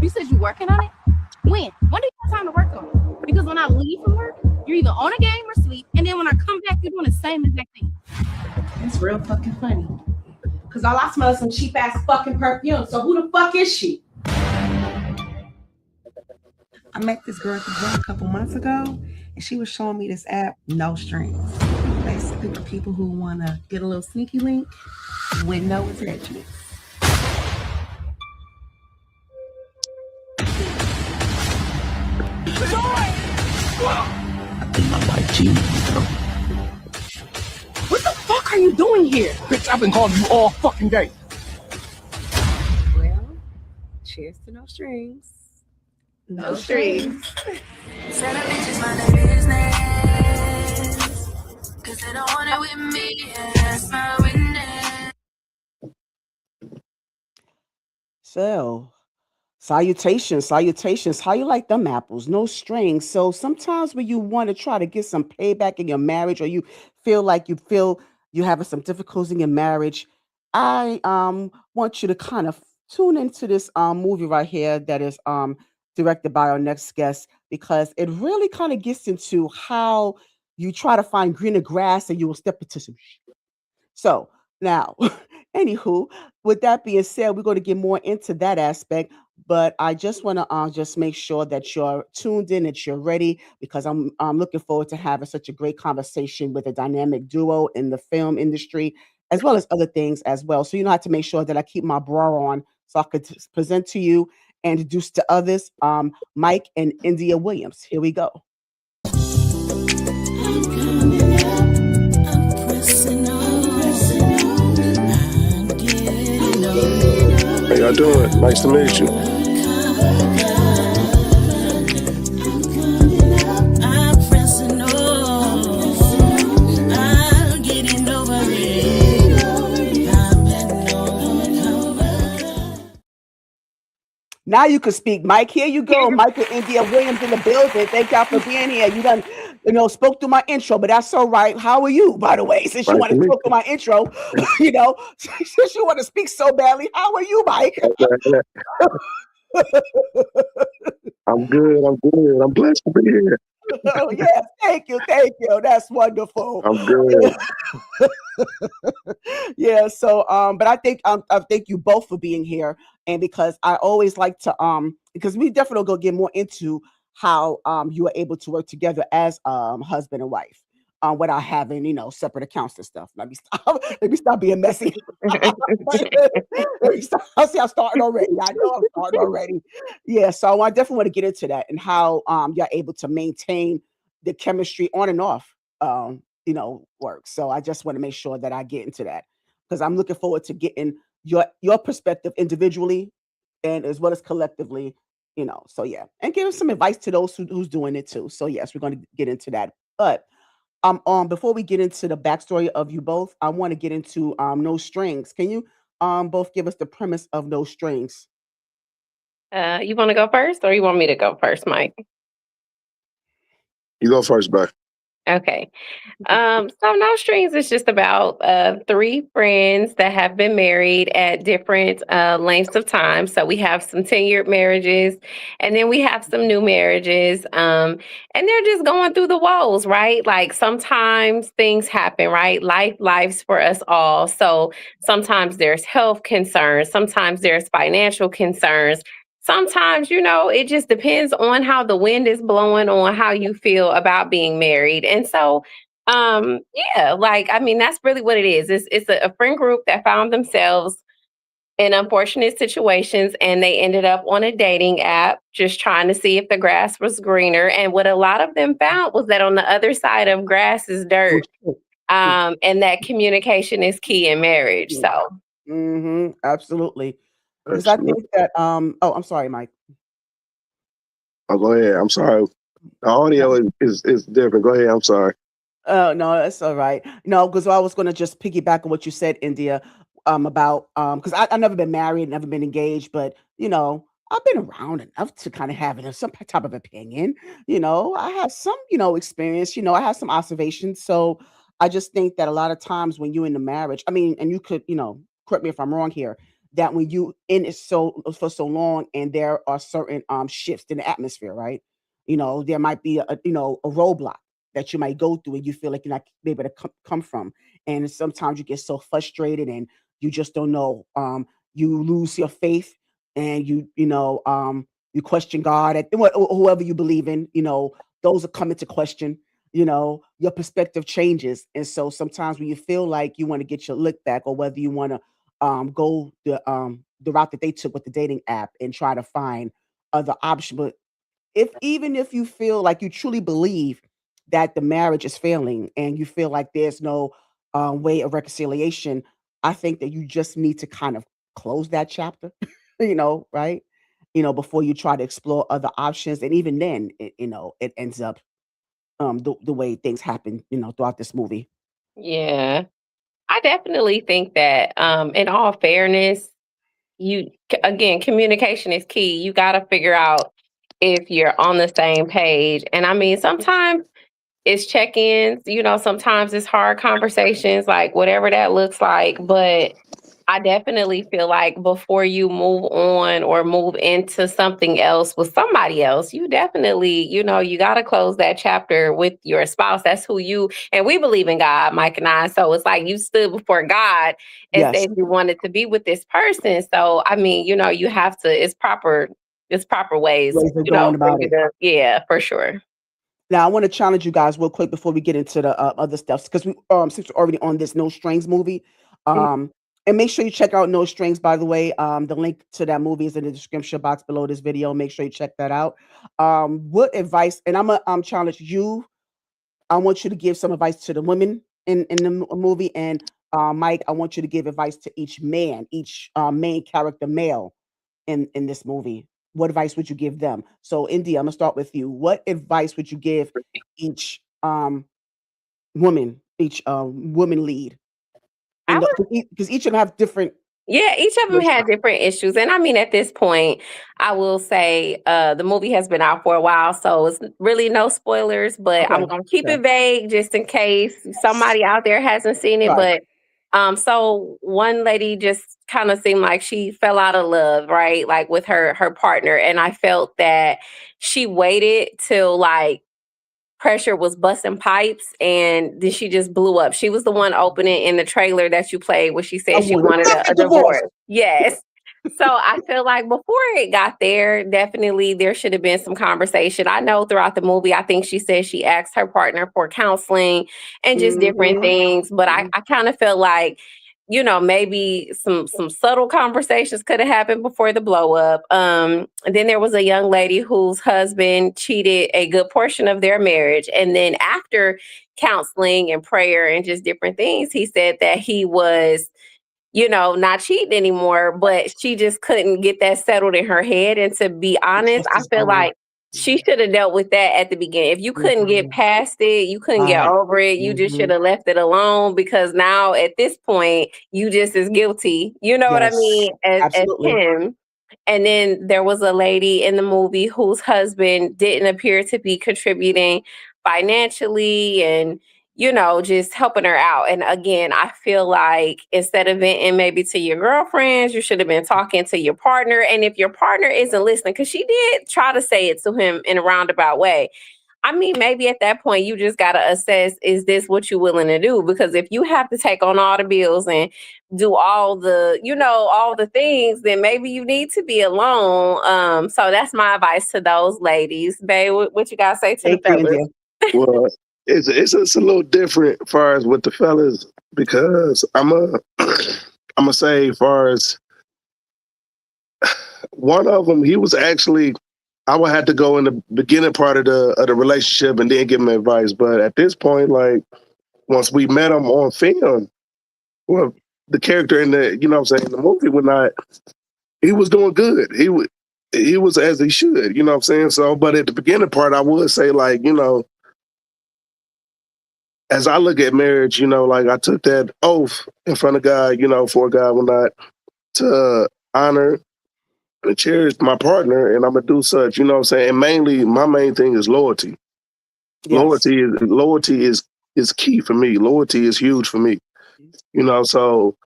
You said you're working on it? When? When do you have time to work on it? Because when I leave from work, you're either on a game or sleep, and then when I come back, you're doing the same exact thing. It's real fucking funny. Cause all I smell is some cheap ass fucking perfume. So who the fuck is she? I met this girl at the gym a couple months ago, and she was showing me this app, No Strings. Basically for people who wanna get a little sneaky link with no attachments. I think I like cheese, bro. What the fuck are you doing here? Bitch, I've been calling you all fucking day. Well, cheers to No Strings. No strings. Said the bitches mind their business, cause they don't want it with me, and that's my witness. So, salutations. How you like them apples? No strings. So sometimes when you want to try to get some payback in your marriage, or you feel you having some difficulties in your marriage, I want you to kind of tune into this movie right here that is directed by our next guest, because it really kind of gets into how you try to find greener grass and you will step into some so now, anywho, with that being said, we're going to get more into that aspect. But I just want to just make sure that you're tuned in, that you're ready, because I'm looking forward to having such a great conversation with a dynamic duo in the film industry, as well as other things as well. So you know, I have to make sure that I keep my bra on so I could present to you and introduce to others, Mike and India Williams. Here we go. How y'all doing? Nice to meet you. Now you can speak, Mike. Here you go, Mike and India Williams in the building. Thank y'all for being here. You done, spoke through my intro, but that's all right. How are you, by the way? Since you Nice want to to meet spoke through my intro, since you want to speak so badly, how are you, Mike? you. I'm good. I'm blessed to be here. Oh yes, thank you. That's wonderful. I'm good. Yeah. So, but I thank you both for being here, and because I always like to because we definitely go get more into how you are able to work together as husband and wife. Without having separate accounts and stuff. Let me stop. Let me stop being messy. I see I'm starting already. I know I'm starting already. Yeah, so I definitely want to get into that and how you're able to maintain the chemistry on and off work. So I just want to make sure that I get into that because I'm looking forward to getting your perspective individually and as well as collectively. So yeah, and give some advice to those who's doing it too. So yes, we're going to get into that. But before we get into the backstory of you both, I want to get into No Strings. Can you both give us the premise of No Strings? You want to go first, or you want me to go first, Mike? You go first, bro. Okay. So No Strings is just about three friends that have been married at different lengths of time. So we have some tenured marriages, and then we have some new marriages. And they're just going through the woes, right? Like sometimes things happen, right? Life's for us all. So sometimes there's health concerns, sometimes there's financial concerns. Sometimes, it just depends on how the wind is blowing, on how you feel about being married. And so, yeah, like, I mean, that's really what it is. It's a friend group that found themselves in unfortunate situations, and they ended up on a dating app just trying to see if the grass was greener. And what a lot of them found was that on the other side of grass is dirt. And that communication is key in marriage. So Absolutely. Because I think that I'm sorry, Mike. Oh, go ahead. I'm sorry. The audio is different. Go ahead. I'm sorry. Oh no, that's all right. No, because I was going to just piggyback on what you said, India, about because I never been married, never been engaged, but I've been around enough to kind of have some type of opinion. I have some experience. I have some observations. So I just think that a lot of times when you're in the marriage, I mean, and you could correct me if I'm wrong here, that when you in it so for so long, and there are certain shifts in the atmosphere, right? There might be a roadblock that you might go through, and you feel like you're not able to come from, and sometimes you get so frustrated, and you just don't know. You lose your faith, and you question God at whoever you believe in. Those are coming to question. Your perspective changes, and so sometimes when you feel like you want to get your look back, or whether you want to go the route that they took with the dating app and try to find other options. But even if you feel like you truly believe that the marriage is failing, and you feel like there's no way of reconciliation, I think that you just need to kind of close that chapter, right? Before you try to explore other options. And even then, it ends up the way things happen, throughout this movie. Yeah. I definitely think that, in all fairness, again, communication is key. You got to figure out if you're on the same page. And I mean, sometimes it's check-ins, sometimes it's hard conversations, like whatever that looks like. But I definitely feel like before you move on or move into something else with somebody else, you definitely, you got to close that chapter with your spouse. That's and we believe in God, Mike and I. So it's like you stood before God and Yes, said you wanted to be with this person. So, I mean, you have to, it's proper ways, ways of going for about you it. to, yeah, for sure. Now, I want to challenge you guys real quick before we get into the other stuff, because we since we're already on this No Strings movie, Mhm. and make sure you check out No Strings. By the way, the link to that movie is in the description box below this video. Make sure you check that out. What advice? And I'm gonna challenge you. I want you to give some advice to the women in the movie, and Mike, I want you to give advice to each man, each main character male in this movie. What advice would you give them? So, India, I'm gonna start with you. What advice would you give each woman lead? I Because each of them have different Yeah, each of them situations. had different issues. And I mean, at this point, I will say the movie has been out for a while, so it's really no spoilers, but I'm Okay. going to keep Okay. it vague just in case somebody out there hasn't seen it. Right. But so one lady just kind of seemed like she fell out of love, right? Like with her partner. And I felt that she waited till like pressure was busting pipes, and then she just blew up. She was the one opening in the trailer that you played where she I said she want wanted a divorce. divorce. Yes. So I feel like before it got there, definitely there should have been some conversation. I know throughout the movie, I think she said she asked her partner for counseling and just different Hmm. things. But I kind of felt like, maybe some subtle conversations could have happened before the blow up. And then there was a young lady whose husband cheated a good portion of their marriage, and then after counseling and prayer and just different things, he said that he was not cheating anymore, but she just couldn't get that settled in her head. And to be The honest, trust I is feel gone. like she should have dealt with that at the beginning. If you couldn't get Mhm. past it, you couldn't get Right. over it, you just should Mhm. have left it alone, because now at this point, you just as guilty. You know what I Yes. mean? As Absolutely. him. And then there was a lady in the movie whose husband didn't appear to be contributing financially and just helping her out. And again, I feel like instead of venting maybe to your girlfriends, you should have been talking to your partner. And if your partner isn't listening, because she did try to say it to him in a roundabout way, I mean, maybe at that point you just gotta assess, is this what you're willing to do? Because if you have to take on all the bills and do all the things, then maybe you need to be alone. So that's my advice to those ladies. Babe, what you gotta say to the Thank you, fellas? India. Well, it's a little different as far as with the fellas because I'm gonna say as far as one of them, he was actually I would have to go in the beginning part of the relationship and then give him advice. But at this point, like once we met him on film, well, the character in the in the movie would not he was doing good. He was as he should, you know what I'm saying? So but at the beginning part I would say like, as I look at marriage, like I took that oath in front of God, for God will not to honor and cherish my partner, and I'm gonna do such, you know what I'm saying? And mainly, my main thing is loyalty. Yes. Loyalty is key for me. Loyalty is huge for me, so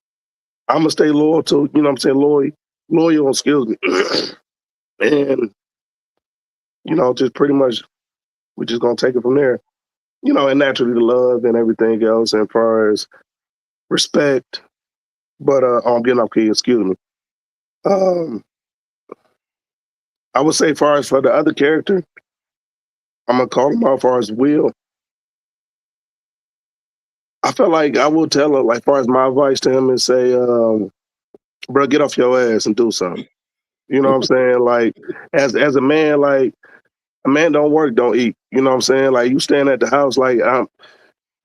I'm gonna stay loyal to, you know what I'm saying, loyal, excuse me. And, just pretty much we're just gonna take it from there. And naturally the love and everything else, and as far as respect. But I'm getting off key, excuse me. Um, I would say, far as for the other character, I'm gonna call him out. Far as Will, I feel like I will tell her, like, far as my advice to him, and say, bro, get off your ass and do something. You know what I'm saying? Like, as a man, like, a man don't work, don't eat. You know what I'm saying? Like, you stand at the house, like, I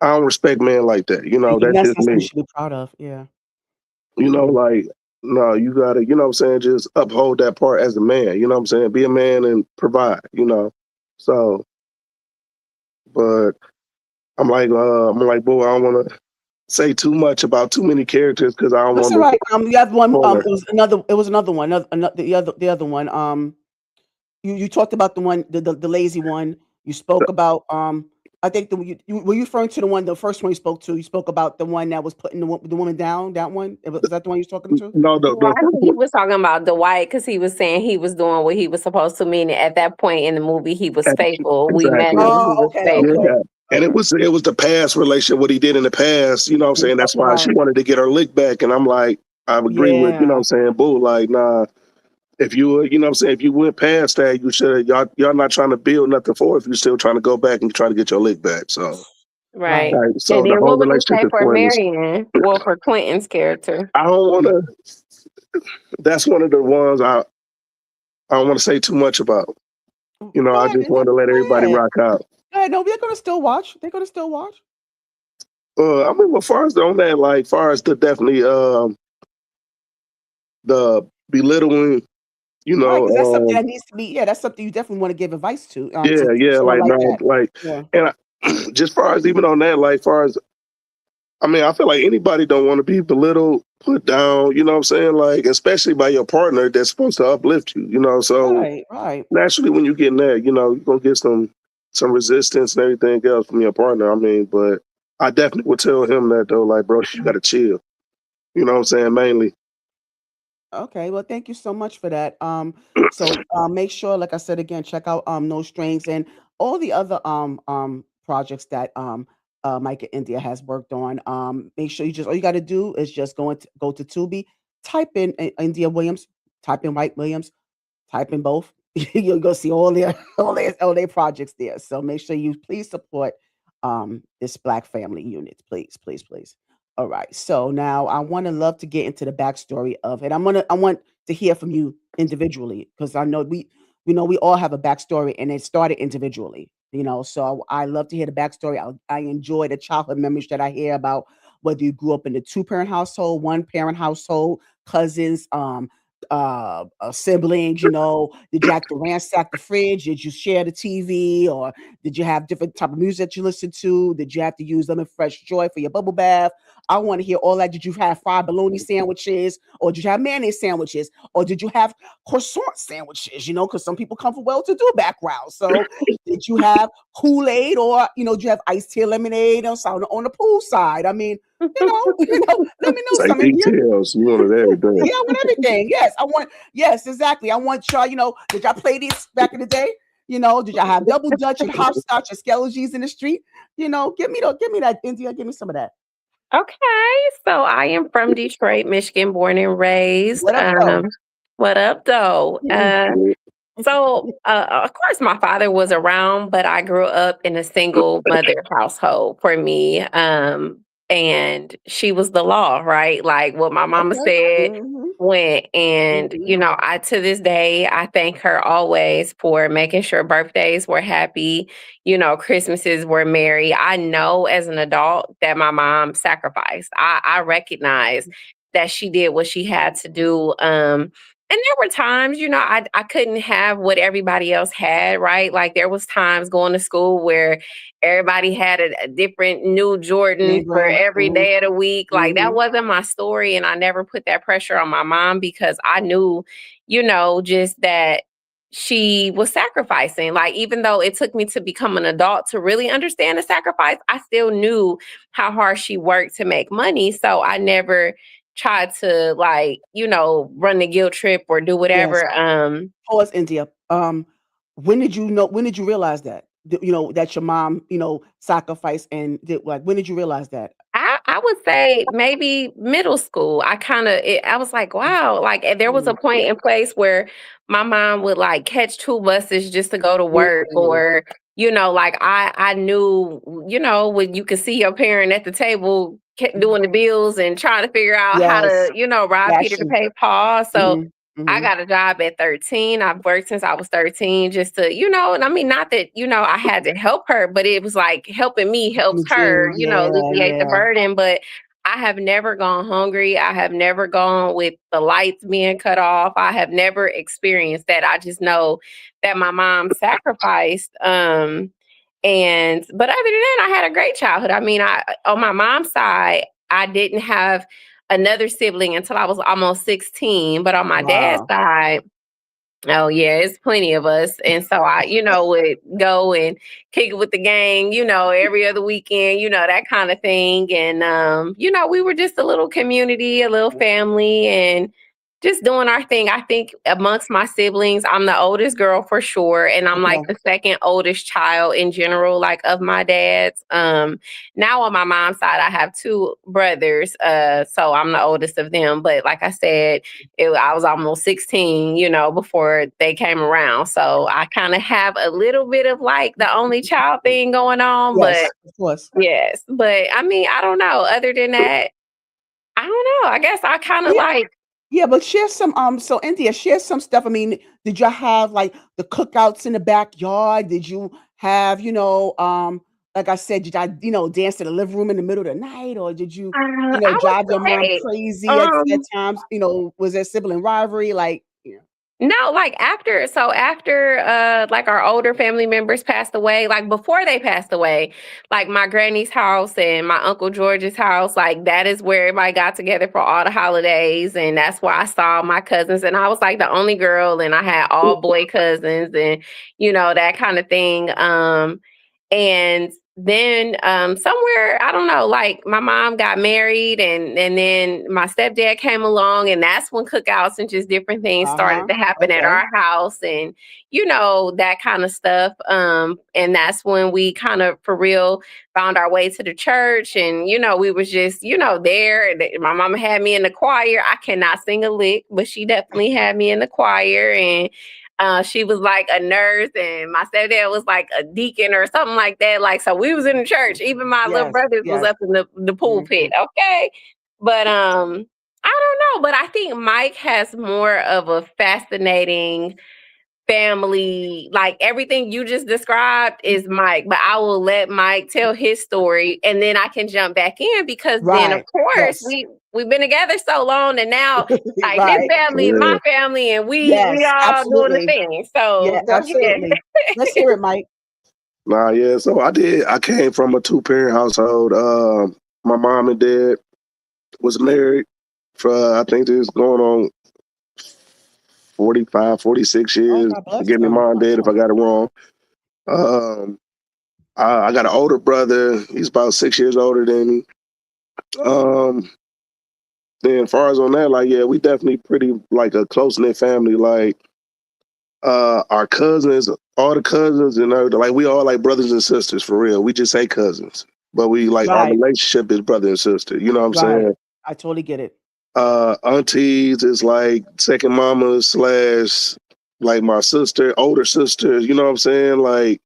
don't respect men like that. And That's that's just something you me. should be proud of. Yeah. Like, no, you gotta, you know what I'm saying, just uphold that part as a man. You know what I'm saying? Be a man and provide. So, but I'm like, boy, I don't wanna say too much about too many characters because I don't That's want all to right. The other one, spoiler. it was another one, the other one. You talked about the one, the lazy one. You spoke about, I think were you referring to the first one you spoke to? You spoke about the one that was putting the woman down. That one was that the one you was talking to? No, Well, the I first think he one. was talking about Dwight because he was saying he was doing what he was supposed to. Meaning, at that point in the movie, he was faithful. We met Exactly. him; he Oh, was okay, faithful. okay, Yeah. And it okay. was the past relationship, what he did in the past, you know what I'm saying? That's Okay, why she right. wanted to get her lick back. And I'm like, I agree with, you know what Yeah. I'm saying, boo, like, nah, if you know what I'm saying, if you went past that, you should y'all not trying to build nothing for it if you're still trying to go back and try to get your lick back. So Right. Right. right. And So the then, whole what would you relationship say is for pointless. Marion? Well, for Quentin's character. I don't wanna that's one of the ones I don't want to say too much about. Go I ahead. just want to let Go everybody ahead. rock out. Go ahead. No, they're gonna still watch. They're gonna still watch. I mean, as far as on that, like, far as the definitely the belittling, you Right, because that's something know, that needs to be. Yeah, that's something you definitely want to give advice to. To yeah, someone like, like no, that. like, Yeah. and just far as even on that, like, far as I mean, I feel like anybody don't want to be belittled, put down, you know what I'm saying, like, especially by your partner that's supposed to uplift you, so Right. Right. naturally when you get in that, you're gonna get some resistance and everything else from your partner. I mean, but I definitely would tell him that though, like, bro, you gotta chill. You know what I'm saying? Mainly. Okay, well, thank you so much for that. So make sure, like I said again, check out No Strings and all the other projects that Mike in India has worked on. Make sure you just all you got to do is just go to Tubi, type in India Williams, type in Mike Williams, type in both. You'll go see all their all their projects there. So make sure you please support this Black family unit, please, please, please. All right. So now I want to love to get into the backstory of it. I want to hear from you individually because I know we all have a backstory and it started individually. So I love to hear the backstory. I enjoy the childhood memories that I hear about whether you grew up in a two-parent household, one-parent household, cousins, siblings. Did you have to ransack the fridge? Did you share the TV, or did you have different type of music that you listened to? Did you have to use Lemon Fresh Joy for your bubble bath? I want to hear all that. Did you have fried bologna sandwiches, or did you have mayonnaise sandwiches, or did you have croissant sandwiches? Because some people come from well-to-do backgrounds. So did you have Kool-Aid, or did you have iced tea lemonade on the pool side? I mean, let me know Say some India. details. You wanted everything. Yeah, I want everything. Yes, exactly. I want y'all, did y'all play this back in the day? Did y'all have double dutch and hopscotch and skeletons in the street? Give me that India, give me some of that. Okay, so I am from Detroit, Michigan, born and raised. What up, though? What up, though? Yeah. Of course, my father was around, but I grew up in a single mother household for me. And she was the law, right? Like what my mama Okay. said Mm-hmm. went. And, Mm-hmm. I, to this day, I thank her always for making sure birthdays were happy, Christmases were merry. I know as an adult that my mom sacrificed. I recognize that she did what she had to do. And there were times, I couldn't have what everybody else had, right? Like there was times going to school where everybody had a different new Jordan Name for brand. every Mm-hmm. day of the week. Like that Mm-hmm. wasn't my story. And I never put that pressure on my mom because I knew, just that she was sacrificing. Like, even though it took me to become an adult to really understand the sacrifice, I still knew how hard she worked to make money. So I never tried to like, run the guilt trip or do Yes. whatever. Pause, India. When did you know? When did you realize that? That your mom, sacrificed and did like? When did you realize that? I would say maybe middle school. I was like, wow, like there was a point in place where my mom would like catch 2 buses just to go to work, Mm. or like I knew, when you could see your parent at the table doing the bills and trying to figure out how Yes. to, rob Peter to Fashion. pay Paul. So Mhm. I Mhm. got a job at 13. I've worked since I was 13 just to, and I mean, not that, I had to help her, but it was like helping me helps The her, dream. Yeah. alleviate the Yeah. burden. But I have never gone hungry. I have never gone with the lights being cut off. I have never experienced that. I just know that my mom sacrificed. But other than that, I had a great childhood. I mean, on my mom's side, I didn't have another sibling until I was almost 16. But on my dad's Wow. side, oh yeah, it's plenty of us. And so I, would go and kick it with the gang, every other weekend, that kind of thing. And we were just a little community, a little family, and just doing our thing. I think amongst my siblings, I'm the oldest girl for sure. And I'm like Okay. the second oldest child in general, like of my dad's. Now on my mom's side, I have 2 brothers. So I'm the oldest of them. But like I said, I was almost 16, before they came around. So I kind of have a little bit of like the only child thing going on. Yes, But of course. yes, but I mean, I don't know. Other than that, I don't know. I guess I kind of Yeah. like, Yeah, but share some so India, share some stuff. I mean, did y'all have like the cookouts in the backyard? Did you have, like I said, did I, dance to the living room in the middle of the night? Or did you, I would drive your mom say, crazy at um, times? Was there sibling rivalry? Like, yeah. no, like after like our older family members passed away, like before they passed away, like my granny's house and my Uncle George's house, like that is where everybody got together for all the holidays. And that's where I saw my cousins. And I was like the only girl and I had all boy cousins and that kind of thing. And then somewhere, I don't know, like my mom got married and then my stepdad came along, and that's when cookouts and just different things started Uh-huh. to happen at Okay. our house, and that kind of stuff. And that's when we kind of for real found our way to the church, and we was just there. And my mama had me in the choir. I cannot sing a lick, but she definitely had me in the choir. And she was like a nurse, and my stepdad was like a deacon or something like that. Like, so we was in the church. Even my little Yes, brothers was yes. up in the pulpit. Mhm. Okay, but I don't know. But I think Mike has more of a fascinating family. Like everything you just described is Mike, but I will let Mike tell his story, and then I can jump back in because then, of Right. course, Yes. we've been together so long, and now like his Right. family, Yeah. my family, and we Yes, all doing the absolutely. thing. So Yeah, go ahead. absolutely. Let's hear it, Mike. Nah, yeah. So I came from a 2-parent household. My mom and dad was married for I think this is going on 45, 46 Oh, years. God bless Forgive me, them. mom, dad, if I Wow. got it wrong. Um, I got an older brother. He's about 6 years older than me. Um, then, as far as on that, like, yeah, we definitely pretty like a close knit family. Like, our cousins, all the cousins, and everything, like, we all like brothers and sisters for real. We just say cousins, but we like our Right, relationship is brother and sister. You know what I'm right. saying? I totally get it. Aunties is like second mama slash like my sister, older sister. You know what I'm saying? Like,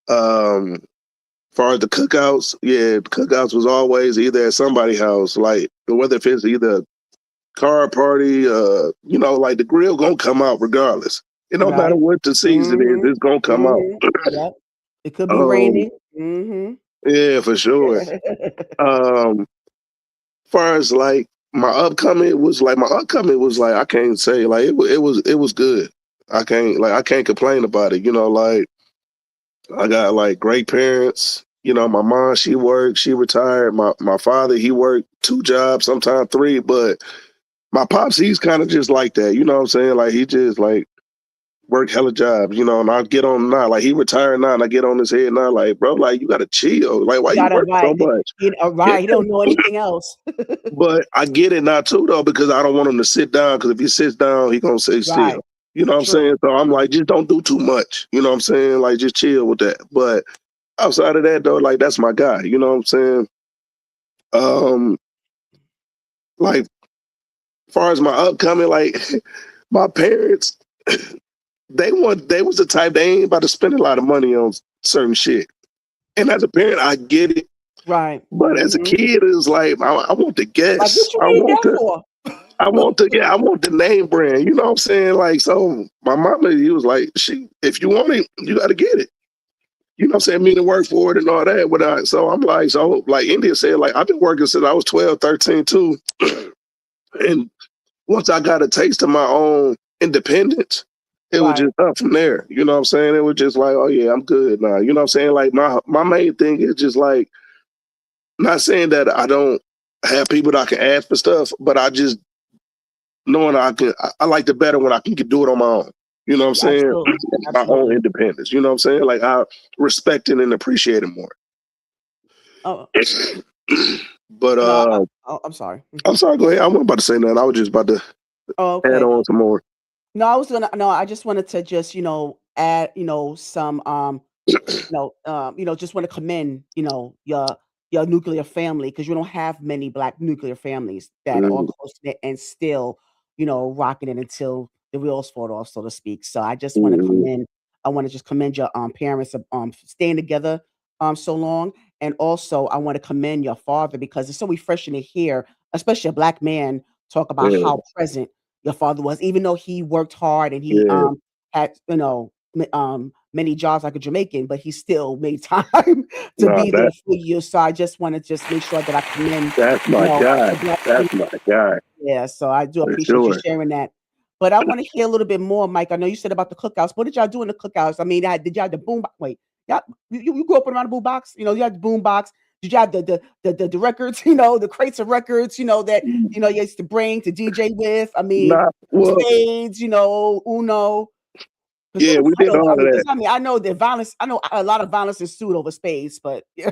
far as the cookouts, yeah, the cookouts was always either at somebody's house, like whether if it's either car party, like the grill gonna come out regardless. It don't matter Right. what the season is, Mhm. it's gonna come out. Mhm. Yep. It could be Um, raining. Mhm. yeah, for sure. Um, far as like my upcoming was like I can't say like it was good. I can't complain about it. Like I got like great parents. My mom, she worked, she retired. My father, he worked 2 jobs, sometimes 3, but my pops, he's kind of just like that. You know what I'm saying? Like he just like work hella jobs, and I get on now. Like he retired now, and I get on his head now. Like, bro, like you gotta chill. Like, why You you gotta work so right, much? Yeah, right. He don't know anything else. but I get it now too, though, because I don't want him to sit down. Because if he sits down, he gonna say Right. still. You know what I'm True. saying? So I'm like, just don't do too much. You know what I'm saying? Like, just chill with that. But outside of that, though, like that's my guy. You know what I'm saying? Um, like, as far as my upcoming, like my parents, they was the type they ain't about to spend a lot of money on certain shit. And as a parent, I get it. Right. But as a Mhm. kid, it's like I want the Like, guess. what you need that for? I want the name brand. You know what I'm saying? Like, so my mama, he was like, if you want it, you got to get it. You know what I'm saying? Me to work for it and all that. So I'm like, like India said, like I've been working since I was 12, 13 too. And once I got a taste of my own independence, it was Right. just up from there. You know what I'm saying? It was just like, oh yeah, I'm good now. You know what I'm saying? Like my main thing is just like, not saying that I don't have people that I can ask for stuff, but I just knowing I like it better when I can do it on my own. You know what I'm saying? Absolutely. My own Absolutely. independence. You know what I'm saying? Like I respect it and appreciate it more. Oh, But no, I'm sorry. I'm sorry, go ahead. I wasn't about to say nothing. I was just about to Oh, add okay. on some more. No, I just wanted to just, add, some just want to commend, your nuclear family because you don't have many black nuclear families that are Mm, close knit and still, rocking it until the wheels fall off, so to speak. So mm, I want to just commend your parents of staying together so long. And also I want to commend your father because it's so refreshing to hear, especially a black man talk about yeah, how present your father was, even though he worked hard and he yeah. had, many jobs like a Jamaican, but he still made time to Nah, be there for you. So I just wanna just make sure that I commend, that's my guy. the black That's people. my guy Yeah, so I do for appreciate you sure. sharing that. But I wanna hear a little bit more, Mike. I know you said about the cookouts. What did y'all do in the cookouts? I mean, did y'all have the boom bo wait, y'all you grew up around the boom box? You had the boom box. Did you have the records, the crates of records, that, you used to bring to DJ with? I mean, Nah, well, spades, Uno. 'Cause yeah, we did all of that. I know that violence I know a lot of violence ensued over spades, but yeah.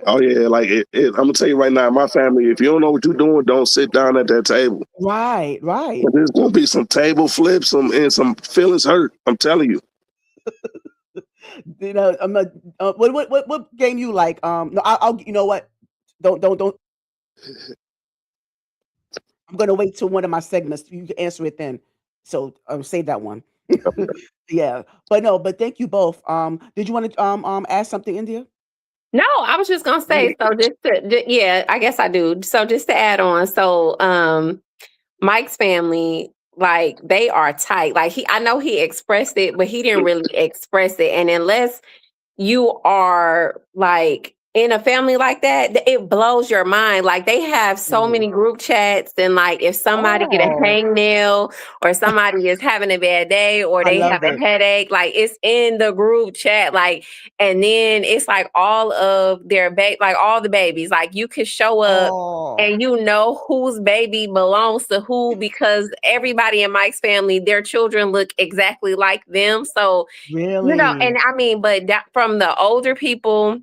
Oh yeah, like I'm gonna tell you right now, my family, if you don't know what you're doing, don't sit down at that table. Right, right. But there's gonna be some table flips, and some feelings hurt. I'm telling you. I'm not what game you like? No, I'll you know what? Don't I'm gonna wait till one of my segments. You can answer it then. So save that one. Yeah. But thank you both. Did you want to add something, India? No, I was just gonna say, so yeah, I guess I do. So just to add on, so Mike's family, like they are tight. Like I know he expressed it, but he didn't really express it. And unless you are like in a family like that, it blows your mind. Like they have so Mhm. many group chats, and like if somebody get a Oh, hangnail or somebody is having a bad day or I they have love a it. headache, like it's in the group chat. Like, and then it's like all of their like all the babies, like you could show up Oh, and you know whose baby belongs to who because everybody in Mike's family, their children look exactly like them. So really? and I mean, but that, from the older people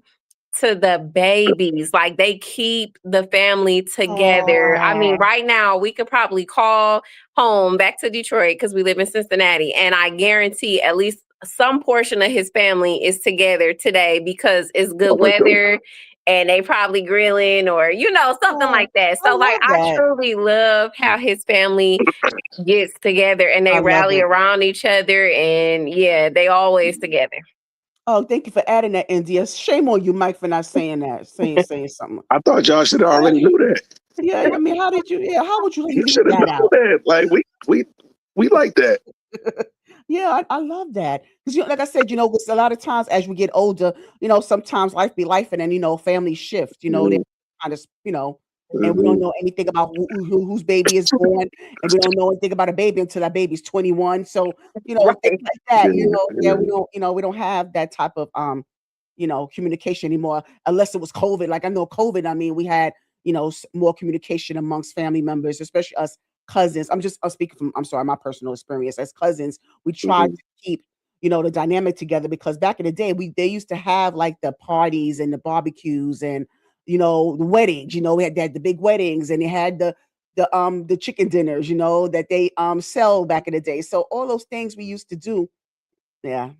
to the babies, like they keep the family together. I mean, Oh, right now we could probably call home back to Detroit because we live in Cincinnati, and I guarantee at least some portion of his family is together today because it's Oh, good for sure. weather and they probably grilling or something oh, like that. I So like love I that. truly love how his family gets together and I they love rally it. around each other and yeah, they always together. Oh, thank you for adding that, India. Shame on you, Mike, for not saying that, saying something. I thought y'all should have How already did you? knew that. Yeah, I mean, how did you? Yeah, how would you You leave should have that known out? that. Like we like that. Yeah, I love that because like I said, with a lot of times as we get older, sometimes life be life, and then families shift. They Mm, kind of and we don't mhm. know anything about whose baby is born, and we don't know anything about a baby until that baby's 21. So things Right. like that. Yeah, Yeah, yeah. we don't have that type of communication anymore, unless it was COVID. Like I know COVID. I mean, we had more communication amongst family members, especially us cousins, I'm speaking from, I'm sorry, my personal experience as cousins, we tried Mhm. to keep, the dynamic together because back in the day, they used to have like the parties and the barbecues and the weddings. We had the big weddings and they had the chicken dinners, that they sell back in the day. So all those things we used to do, yeah,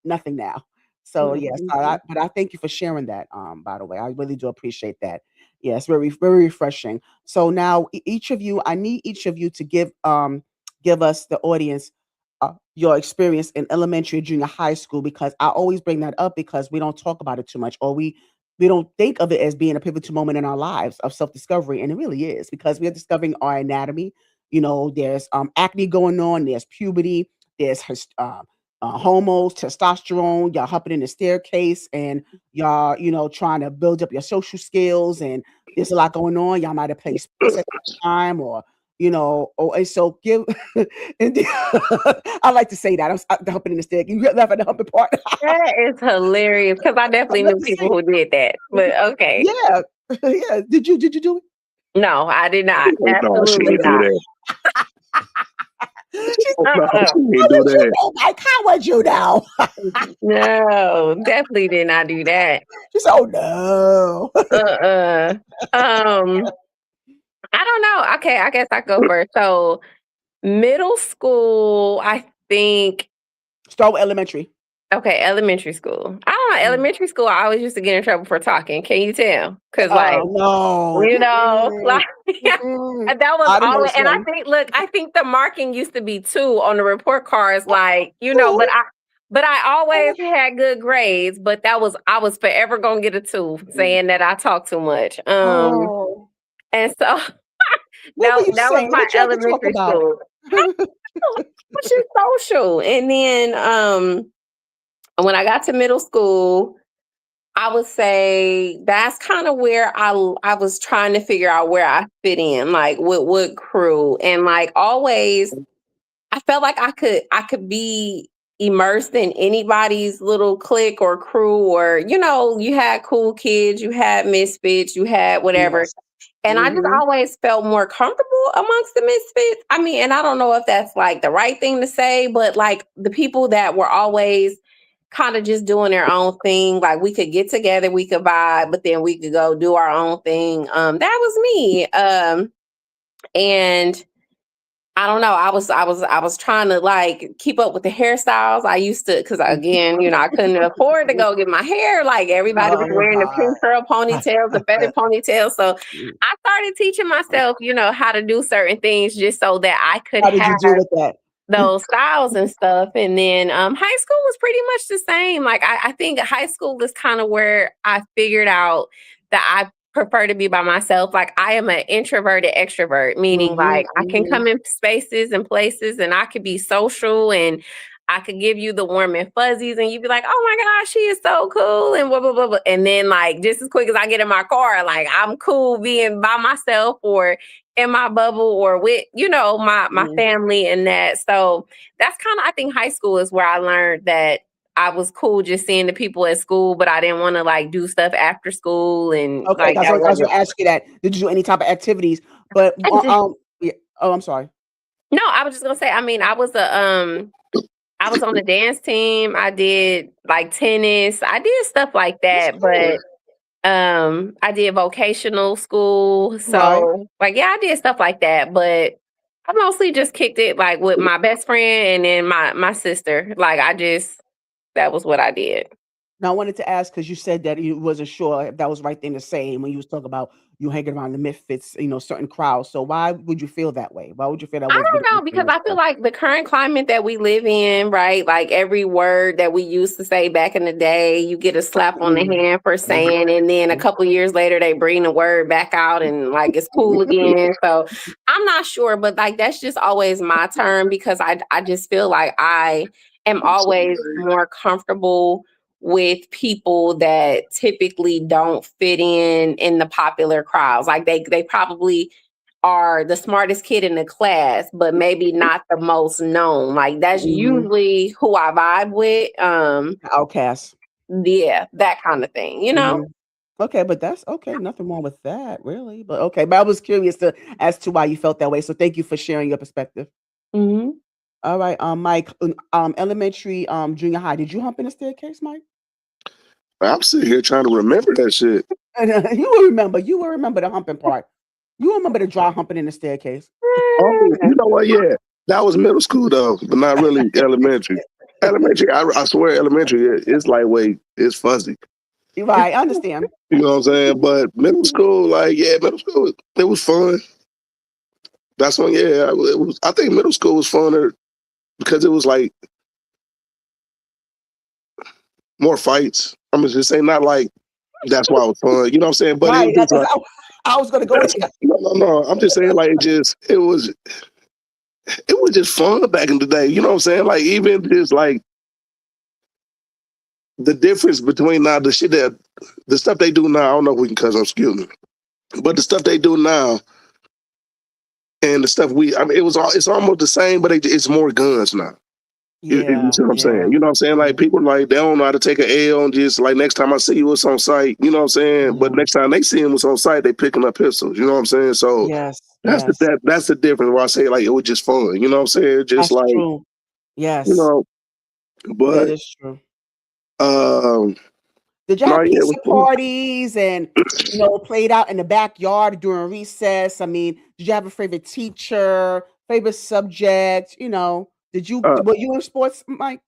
nothing now. So yes, Mhm. but I thank you for sharing that. By the way, I really do appreciate that. Yes, very very refreshing. So now each of you, I need each of you to give us the audience your experience in elementary, junior high school because I always bring that up because we don't talk about it too much or we don't think of it as being a pivotal moment in our lives of self discovery, and it really is because we are discovering our anatomy. There's acne going on, there's puberty, there's hormones, testosterone, y'all hopping in the staircase and y'all, trying to build up your social skills and there's a lot going on. Y'all might have played sports at the time or, and so give, and I like to say that. I'm humping in the stair. You laugh at the humping part. That is hilarious because I I definitely love knew to people say who did that. But okay. yeah. Yeah. Did you do it? No, I did not. Oh, no, she Absolutely didn't do not. that. She said, Oh, no, Uh-uh. she how didn't do would you that. know, Mike? How would you know? No, definitely did not do that. She said, oh no. Uh-uh. Um, I don't know. Okay, I guess I go first. So middle school, I think. Start with elementary. Okay, elementary school. I don't know. Mm. Elementary school, I always used to get in trouble for talking. Can you tell? Because, like, Oh no. Mm-mm. like, Mm-mm. and that was I done heard always, and some. I think the marking used to be 2 on the report cards, like, Two? but I always had good grades, but I was forever gonna get a 2 saying that I talk too much. Oh. And so What were you that was saying? my What you had to talk elementary about? school. Which is social. And then when I got to middle school, I would say that's kind of where I was trying to figure out where I fit in, like with what crew. And like always, I felt like I could be immersed in anybody's little clique or crew, or you had cool kids, you had misfits, you had whatever. Yes. And I just Mhm. always felt more comfortable amongst the misfits. I mean, and I don't know if that's like the right thing to say, but like the people that were always kind of just doing their own thing, like we could get together, we could vibe, but then we could go do our own thing. That was me. And I don't know. I was trying to like keep up with the hairstyles. I used to, because again, I couldn't afford to go get my hair. Like everybody was Oh wearing the pink curl God. ponytails, the feather ponytails. So I started teaching myself, how to do certain things just so that I could How did you have do with that? those styles and stuff. And then high school was pretty much the same. Like I think high school is kind of where I figured out that I prefer to be by myself. Like I am an introverted extrovert, meaning Mhm, like I can mhm. come in spaces and places and I could be social and I could give you the warm and fuzzies and you'd be like, oh my gosh, she is so cool and blah, blah, blah, blah. And then like just as quick as I get in my car, like I'm cool being by myself or in my bubble or with, my Mhm. family and that. So that's kind of, I think high school is where I learned that I was cool just seeing the people at school, but I didn't want to like do stuff after school and Okay, like that's that what I was wasn't. gonna ask you that. Did you do any type of activities? But I did- yeah. Oh, I'm sorry. No, I was just gonna say. I mean, I was on the dance team. I did like tennis. I did stuff like That's that, cool. but I did vocational school. Right. So like, yeah, I did stuff like that, but I mostly just kicked it like with my best friend and then my sister. Like that was what I did. Now, I wanted to ask because you said that you wasn't sure if that was the right thing to say when you was talking about you hanging around the misfits, certain crowds. So why would you feel that way? Why would you feel that I was be the don't right know thing because to I feel say? like the current climate that we live in, right? Like every word that we used to say back in the day, you get a slap on the Mhm, hand for mhm, saying, and then a mhm, couple years later they bring the word back out and like it's cool again. So I'm not sure, but like that's just always my term because I just feel like I am always more comfortable with people that typically don't fit in the popular crowds. Like they probably are the smartest kid in the class, but maybe not the most known. Like that's mhm. usually who I vibe with. Outcasts. Yeah, that kind of thing, you know? Mhm. Okay, but that's okay. Nothing wrong with that, really. But okay, but I was curious as to why you felt that way. So thank you for sharing your perspective. Mhm. All right, Mike, elementary, junior high. Did you hump in the staircase, Mike? I'm sitting here trying to remember that shit. You will remember. You will remember the humping part. You will remember the dry humping in the staircase. Oh, you know what? Yeah, that was middle school though, but not really elementary. Elementary, I swear, elementary, it's lightweight, it's fuzzy. Right, I understand. You know what I'm saying? But middle school, like, yeah, middle school, it was fun. That's when, yeah, it was. I think middle school was funner because it was like more fights. I'm gonna just say, not like that's why it was fun. You know what I'm saying? But it Right. was just like, I was gonna go with you. no. I'm just saying, like, it was just fun back in the day. You know what I'm saying? Like, even just like the difference between now the stuff they do now. I don't know if we can cuss on, excuse me, but the stuff they do now and the stuff I mean, it's almost the same, but it's more guns now. You Yeah, see what I'm saying? yeah. You know what I'm saying? Like, people, like, they don't know how to take an L and just like, next time I see you, it's on site. You know what I'm saying? But Mhm. next time they see him, it's on site. They picking up pistols. You know what I'm saying? So Yes, yes. that's the difference. Where I say, like, it was just fun. You know what I'm saying? Just That's like, true. you Yes, know. that But is true. um, Did you no, have yeah, it was pizza fun. parties and, played out in the backyard during recess? I mean, did you have a favorite teacher, favorite subject? Uh, Were you in sports, Mike?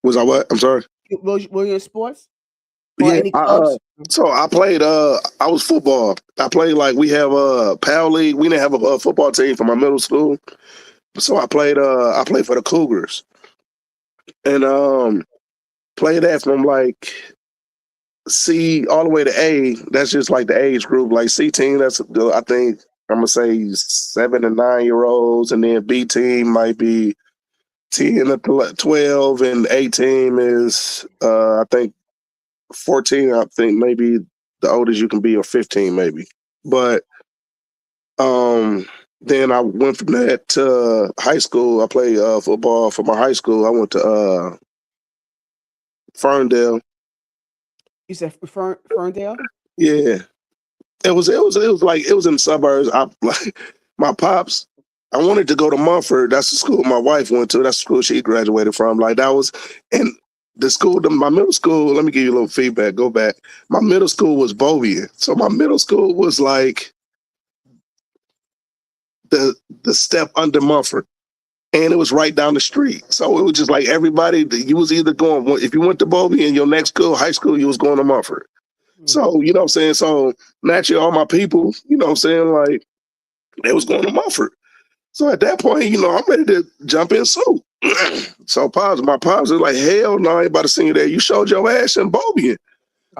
was I what? I'm sorry. Were you in sports or Yeah, any clubs? so I played I was football. I played, like, we have a PAL league. We didn't have a football team for my middle school. So I played for the Cougars. And played that from like C all the way to A. That's just like the age group. Like, C team, I think I'm gonna say 7 and 9 year olds, and then B team might be 10 to 12, and A team is I think 14. I think maybe the oldest you can be, or 15 maybe. But um then I went from that to high school. I played football for my high school. I went to Ferndale. You said Ferndale? Yeah. It was like, it was in the suburbs. I like my pops. I wanted to go to Mumford. That's the school my wife went to. That's the school she graduated from. Like, that was, and the school, my middle school. Let me give you a little feedback. Go back. My middle school was Bovian, so my middle school was like the step under Mumford, and it was right down the street. So it was just like, everybody. You was either going, if you went to Bovian, your next school, high school, you was going to Mumford. Mm. So, you know what I'm saying? So naturally, all my people, you know what I'm saying, like, they was going to Mumford. So at that point, I'm ready to jump in suit. So my pops was like, hell no, I ain't about to send you there. You showed your ass in Bobian.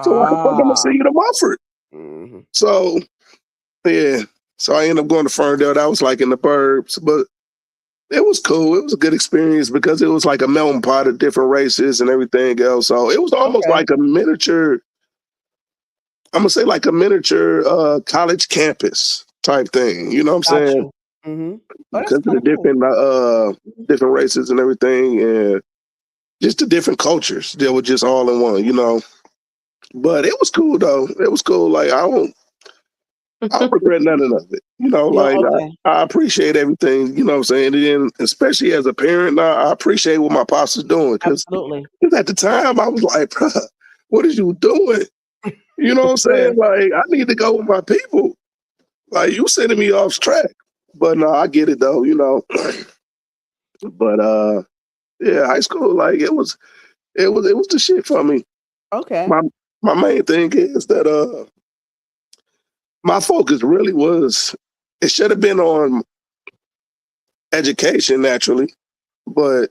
So why the fuck am I Ah. send you to Mumford? Mhm. So, yeah. So I ended up going to Ferndale. That was like in the burbs, but it was cool. It was a good experience because it was like a melting pot of different races and everything else. So it was almost Okay. like a miniature, I'm gonna say, like a miniature college campus type thing. You know what I'm Got saying? you. Mhm. Oh, that's Because of the kinda cool. different races and everything, and just the different cultures that were just all in one. But it was cool though. It was cool. Like, I don't regret none of it. Yeah, Like, okay. I appreciate everything. You know what I'm saying? And then, especially as a parent now, I appreciate what my pops is doing, because Absolutely. at the time I was like, bruh, what are you doing? You know what I'm saying? Like, I need to go with my people. Like, you sending me off track. But no, I get it though. But yeah, high school, like, it was the shit for me. Okay. My my main thing is that my focus really was, it should have been on education naturally, but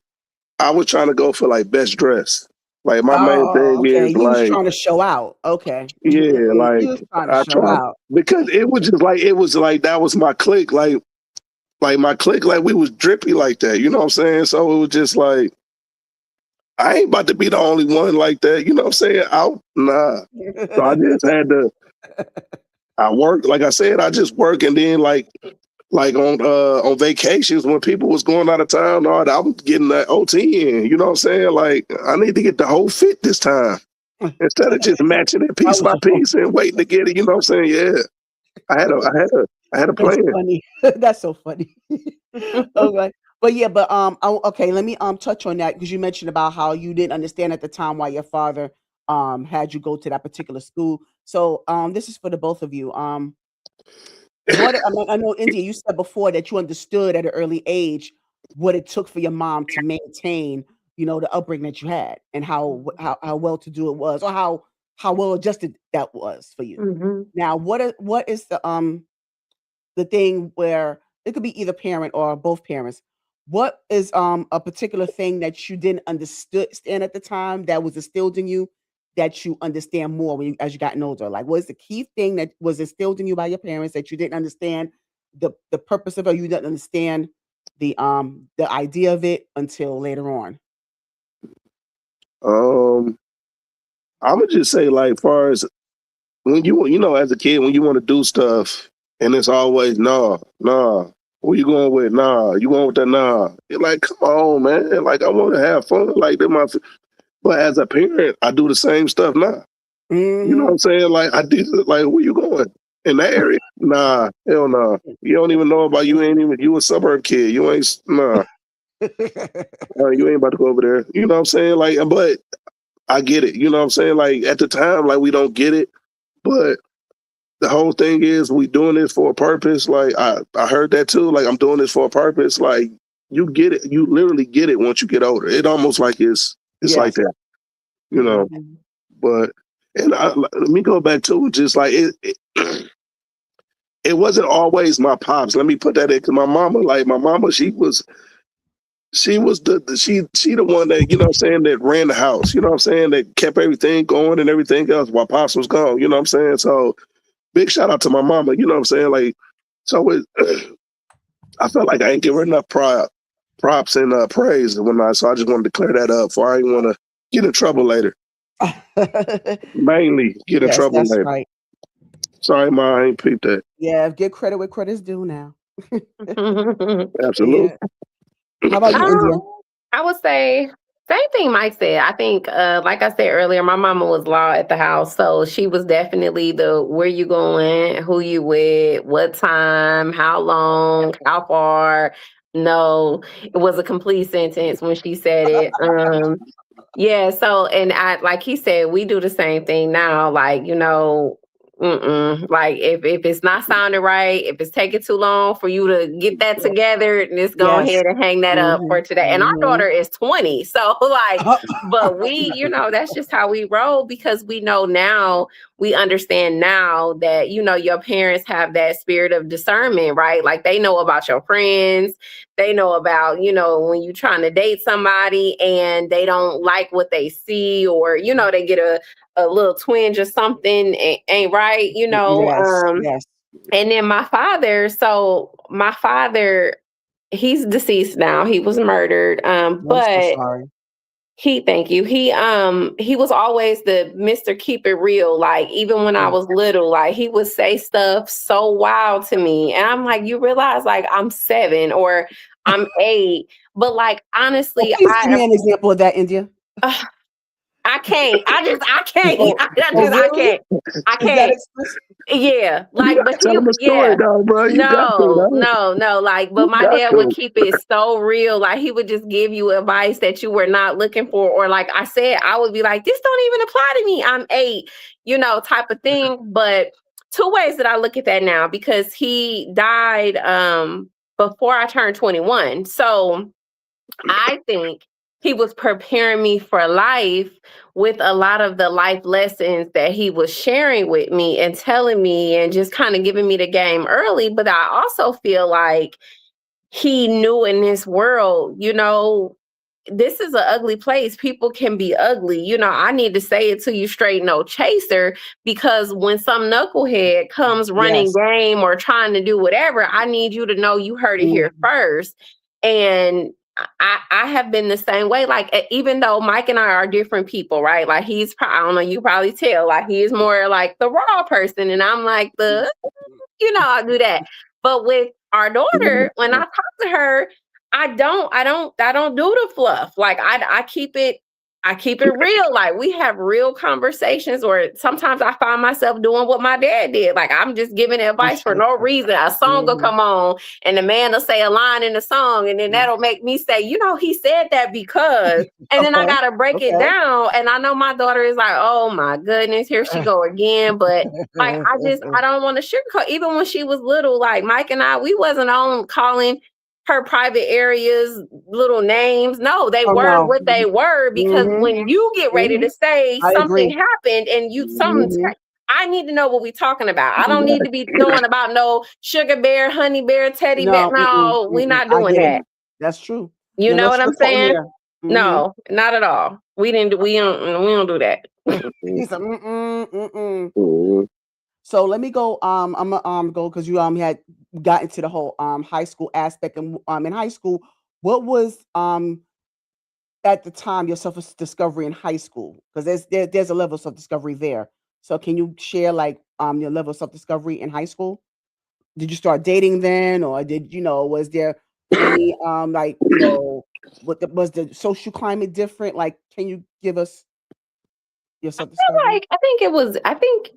I was trying to go for like best dress. Like, my main thing Oh, okay. is, You was like, trying to show out. Okay. yeah, You like, was trying to I show tried, out. because it was like that was my clique. Like my clique, like, we was drippy like that. You know what I'm saying? So it was just like, I ain't about to be the only one like that. You know what I'm saying? Out, nah. So I just had to. I work, like I said, I just work, and then like on vacations when people was going out of town, all that, I was getting that OT in. You know what I'm saying? Like, I need to get the whole fit this time. instead of just matching it That piece was by a fun. piece and waiting to get it. You know what I'm saying? Yeah, I had a That's plan. funny. That's so funny. Okay. But yeah, but okay, let me touch on that because you mentioned about how you didn't understand at the time why your father had you go to that particular school. So this is for the both of you. What I know, India, you said before that you understood at an early age what it took for your mom to maintain, the upbringing that you had and how well to do it was, or how well adjusted that was for you. Mhm. Now, what is the thing where it could be either parent or both parents? What is a particular thing that you didn't understand at the time that was instilled in you that you understand more as you gotten older? Like, what is the key thing that was instilled in you by your parents that you didn't understand the purpose of it? You didn't understand the idea of it until later on. Um, I would just say like, far as when as a kid, when you want to do stuff, and it's always nah, nah. Who you going with? Nah, you going with that? Nah. You're like, come on, man. Like, I want to have fun. Like, but as a parent, I do the same stuff now. You know what Hmm. I'm saying? Like, I did. Like, where you going? In that area? Nah, hell nah. You don't even know about. You ain't even. You a suburb kid. You ain't. Nah, you ain't about to go over there. You know what I'm saying? Like, but I get it. You know what I'm saying? Like at the time, like we don't get it, but the whole thing is we doing this for a purpose. Like I heard that too. Like I'm doing this for a purpose. Like you get it. You literally get it once you get older. It almost like it's like Yes. that. You know. Mhm. But let me go back to it. Just like it wasn't always my pops. Let me put that in because my mama, she was she the one that, you know what I'm saying, that ran the house, you know what I'm saying, that kept everything going and everything else while pops was gone, you know what I'm saying? So big shout out to my mama, you know what I'm saying? Like, so I felt like I ain't give her enough props and praise so I just wanted to clear that up for I didn't want to get in trouble later. Mainly get in Yes, trouble that's later. right. Sorry, Ma, I ain't peeped that. Yeah, give credit where credit's due now. Absolutely. Yeah. How about you, India? I would say same thing Mike said. I think, like I said earlier, my mama was law at the house, so she was definitely the where you going, who you with, what time, how long, how far. No, it was a complete sentence when she said it. Yeah, so and I like he said, we do the same thing now. Like, like if it's not sounding right, if it's taking too long for you to get that together, let's go Yes. ahead and hang that up Hmm. for today. And our Hmm. daughter is 20. So like, but we, that's just how we roll because we know now, we understand now that, your parents have that spirit of discernment, right? Like they know about your friends, they know about, when you're trying to date somebody and they don't like what they see, or, they get a little twinge or something ain't right, Yes. Yes. and then my father, he's deceased now. He was murdered. I'm so But sorry. thank you. He was always the Mr. Keep It Real. Like even when I Mm. was little, like he would say stuff so wild to me. And I'm like, you realize like I'm 7 or I'm 8. But like Well, honestly, please give me an example of that, India. I can't. I can't. Oh, oh, I really? can't. I Is that can't. explicit? Yeah, You like, gotta but tell them a story, yeah, dog, bro. You got to, no, dog. no, no, like, but You my got dad would to. keep it so real. Like, he would just give you advice that you were not looking for, or like I said, I would be like, this don't even apply to me. I'm 8, type of thing. But two ways that I look at that now, because he died before I turned 21, so I think he was preparing me for life with a lot of the life lessons that he was sharing with me and telling me and just kind of giving me the game early. But I also feel like he knew in this world, this is an ugly place. People can be ugly. I need to say it to you straight, no chaser, because when some knucklehead comes running Yes. game or trying to do whatever, I need you to know you heard it here Mm. first. And I have been the same way. Like, even though Mike and I are different people, right? Like, I don't know, you probably tell, like, he is more like the raw person, and I'm like I'll do that. But with our daughter, when I talk to her, I don't do the fluff. Like I keep it I keep it real. Like we have real conversations, or sometimes I find myself doing what my dad did. Like I'm just giving advice for Appreciate no that. reason. A song will Mhm. come on and the man will say a line in the song, and then that'll make me say, he said that because, and then I Okay. gotta break it Okay. down. And I know my daughter is like, oh my goodness, here she go again. But like I don't want to sugarcoat. Even when she was little, like Mike and I, we wasn't on calling her private areas little names. No, they Oh were no. what they were, because Mhm. when you get ready Mhm. to say I something agree. happened and Mhm. I need to know what we're talking about. I don't need to be doing about no sugar bear, honey bear, teddy bear. No, mm-mm, No, we're mm-mm. not I doing get it. that. That's true. You No, know no what I'm sugarcoating saying? here. Mhm. No, not at all. We don't do that. He said, mm-mm, mm-mm. Mhm. So let me go. I'm gonna go because you had got into the whole high school aspect, and in high school, what was at the time your self discovery in high school? Because there's a level of self discovery there. So can you share like your level of self discovery in high school? Did you start dating then, or did was there any like was the social climate different? Like, can you give us your self discovery? Like I think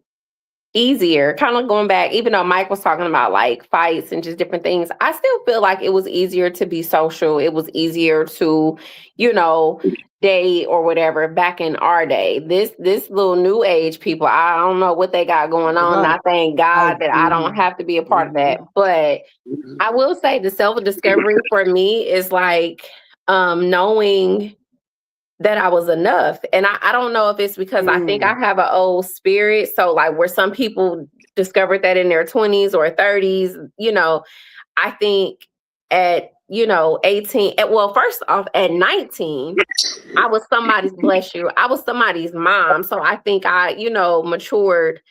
easier, kind of going back, even though Mike was talking about like fights and just different things, I still feel like it was easier to be social. It was easier to, you know, date or whatever back in our day. This little new age people, I don't know what they got going on. Right. I thank God that I don't have to be a part of that. But I will say the self-discovery for me is like knowing that I was enough. And I don't know if it's because I think I Mm. have an old spirit. So like where some people discovered that in their 20s or 30s, I think at, 18, well, first off, at 19, I was somebody's, bless you, I was somebody's mom. So I think I, matured,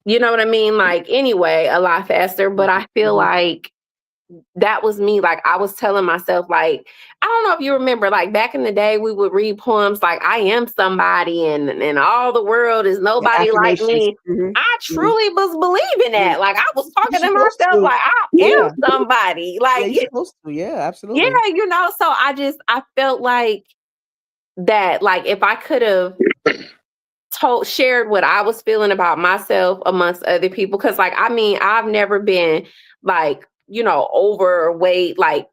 you know what I mean? Like anyway, a lot faster. But I feel Mhm. like that was me. Like I was telling myself, like, I don't know if you remember, like back in the day, we would read poems like I am somebody and all the world is Yeah, nobody like affirmations. me. Mhm, I mhm, truly was believing mhm. that. Like I was You're talking to supposed myself to. like I am Yeah. somebody. Yeah, Like you're supposed to. Yeah, yeah, absolutely. so I felt like that, like if I could have shared what I was feeling about myself amongst other people. Cause like, I mean, I've never been like, overweight, like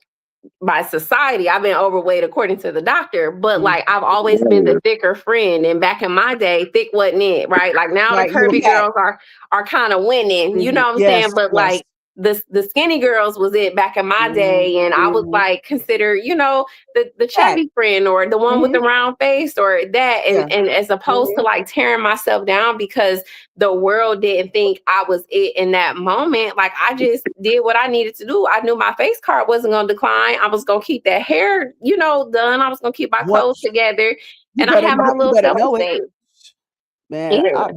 by society. I've been overweight according to the doctor, but Mhm. like I've always been the thicker friend. And back in my day, thick wasn't it, right? Like now the Right, you were curvy fat. girls are kind of winning, you Mhm. know what I'm saying? Yes, But yes. like the skinny girls was it back in my Mhm, day, and I was mhm. like considered, the Fat. chubby friend or the one with Mhm. the round face or that, Yeah. and as opposed to Mhm. like tearing myself down because the world didn't think I was it in that moment. Like I just did what I needed to do. I knew my face card wasn't gonna decline. I was gonna keep that hair, done. I was gonna keep my What clothes together, you and I better had my know, you little better know it. self-esteem. Man, Yeah,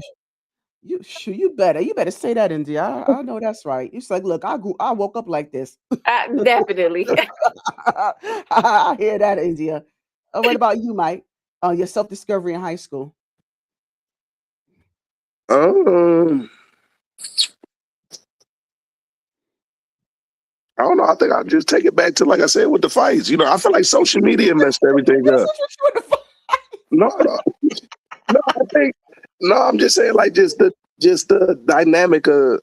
you better say that, India. I know that's right. You like, look, I woke up like this. definitely. I hear that, India. What about you, Mike? Your self discovery in high school. Um, I don't know. I think I'll just take it back to like I said with the fights. I feel like social media messed everything up. No, no, no. I'm just saying like just the dynamic of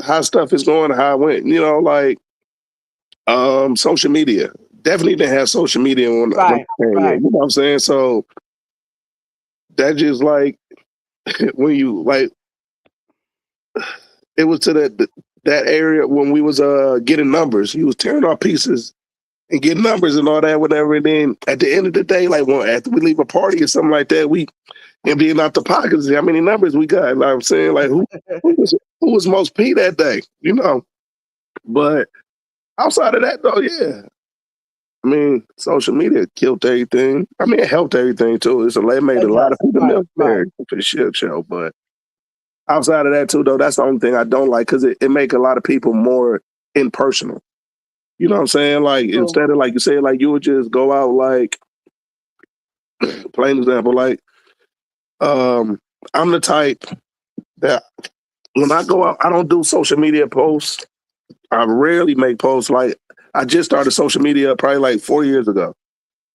how stuff is going, how it went. Like social media. Definitely didn't have social media when Right, I came in. right. You know what I'm saying? So that just like when you like it was to that area when we was getting numbers. You was tearing our pieces and getting numbers and all that, whatever. And then at the end of the day, like after we leave a party or something like that, we emptying out the pockets. How many numbers we got? Like I'm saying, like who was most P that day? But outside of that though, yeah. I mean, social media killed everything. I mean, it helped everything too. It made a It lot of does. people Right, right. military for the shit show. But outside of that too, though, that's the only thing I don't like because it make a lot of people more impersonal. You know what I'm saying? Like True. instead of like you said, like you would just go out like plain example, like I'm the type that when I go out, I don't do social media posts. I rarely make posts. Like I just started social media probably like 4 years ago.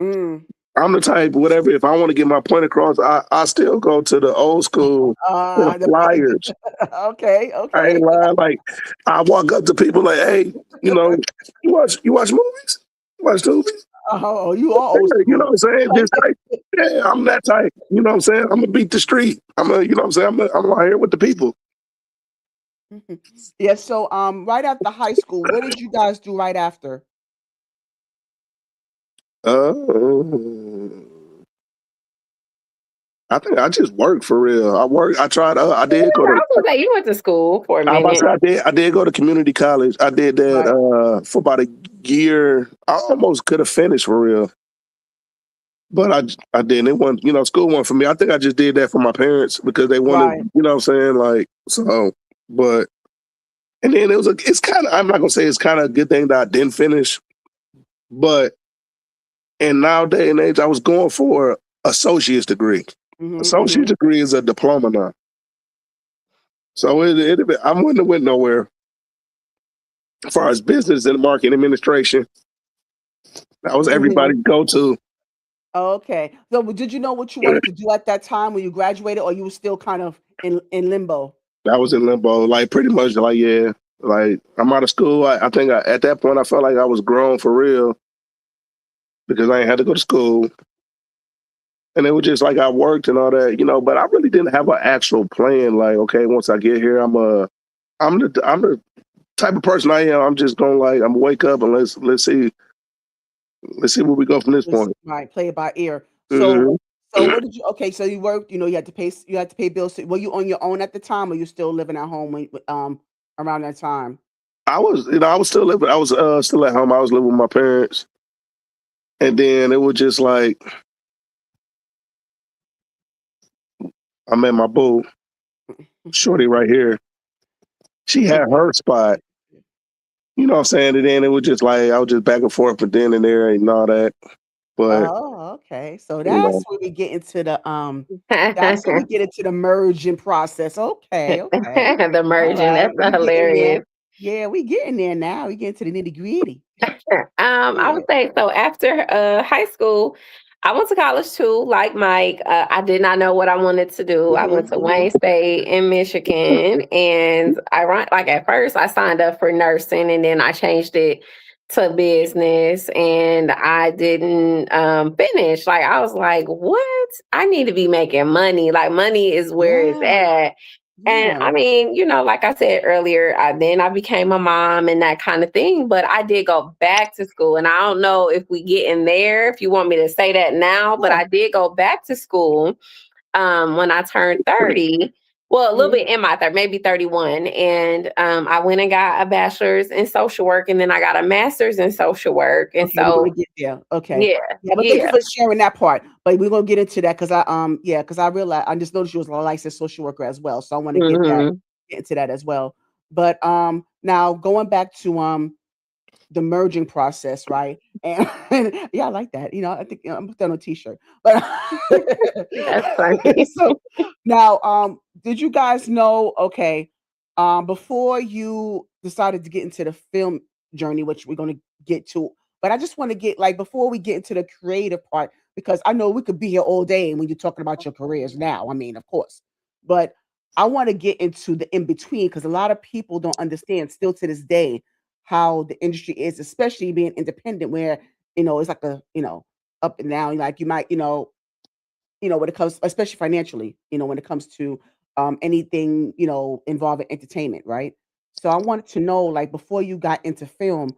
Mm. I'm the type, whatever. If I want to get my point across, I still go to the old school to the The flyers. okay, I ain't okay. lying. Like I walk up to people like, hey, you watch movies, you watch movies. Oh, you are old You know school. what I'm saying? Just like, yeah, I'm that type. You know what I'm saying? I'm gonna beat the street. You know what I'm saying? I'm out here with the people. Mhm. Yeah, so right after high school, what did you guys do right after? Uh, I think I just worked for real. I worked. I tried. I did go I to. was gonna say you went to school for a I was about to minute. say I did go to community college. I did that Right. for about a year. I almost could have finished for real, but I didn't. It wasn't, school wasn't for me. I think I just did that for my parents because they wanted, Right. you know what I'm saying, like so. But and then it's kind of, I'm not gonna say it's kind of a good thing that I didn't finish, but in nowadays and age, I was going for associate's degree. Mhm, Associate mhm. degree is a diploma now, so I wouldn't have went nowhere as far as business and marketing administration. That was Mhm. everybody's go to. Okay. So, did you know what you wanted to do at that time when you graduated, or you were still kind of in limbo? I was in limbo, like pretty much, like yeah, like I'm out of school. I think at that point I felt like I was grown for real because I ain't had to go to school, and it was just like I worked and all that, But I really didn't have an actual plan. Like, okay, once I get here, I'm the type of person I am. I'm just gonna I'm gonna wake up and let's see where we go from this Just point. right, play it by ear. So, hmm what did you? Okay, so you worked. You had to pay bills. Were you on your own at the time, or you still living at home around that time? I was still living. I was still at home. I was living with my parents, and then it was just like I met my boo, shorty right here. She had her spot. You know what I'm saying? And then it was just like I was just back and forth and then and there and all that. But Oh, okay. So you know, that's when we get into the merging process. Okay, okay. The All merging, right. that's We getting there. hilarious. Yeah, we getting there now. We getting to the nitty-gritty. I Yeah. would say so after high school, I went to college too, like Mike. I did not know what I wanted to do. I went Mhm, to mhm. Wayne State in Michigan, and like at first I signed up for nursing, and then I changed it to business, and I didn't finish. Like I was like, what? I need to be making money. Like money is where it's Yeah, at. And yeah. I mean, like I said earlier, then I became a mom and that kind of thing. But I did go back to school. And I don't know if we get in there, if you want me to say that now, but Yeah. I did go back to school when I turned 30. Well, a little Mhm. bit in my third, maybe 31. And I went and got a bachelor's in social work, and then I got a master's in social work. And Okay, we're gonna so, get there. Okay. yeah, Yeah, but thank you yeah. for sharing that part. But we're gonna get into that because because I realized I just noticed you was a licensed social worker as well. So I want to Hmm. get into that as well. But now going back to the merging process, right? And yeah, I like that. I think I'm put that on a t-shirt. But That's funny. so now did you guys know, okay, before you decided to get into the film journey, which we're gonna get to, but I just want to get like before we get into the creative part, because I know we could be here all day when you're talking about your careers now. I mean, of course, but I want to get into the in between because a lot of people don't understand still to this day how the industry is, especially being independent, where it's like up and down. Like you might, when it comes, especially financially, when it comes to anything, involving entertainment, right? So I wanted to know, like, before you got into film,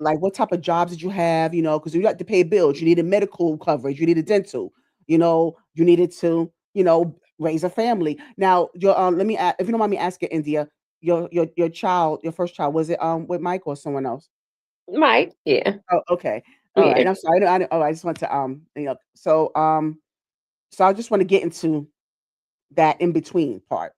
like, what type of jobs did you have? Because you got to pay bills, you needed medical coverage, you needed dental, you needed to, raise a family. Now, let me, if you don't mind me asking, India, your child, your first child, was it with Mike or someone else? Mike, yeah. Oh, okay, all right. Yeah. I'm sorry. Oh, I just want to so I just want to get into that in between part.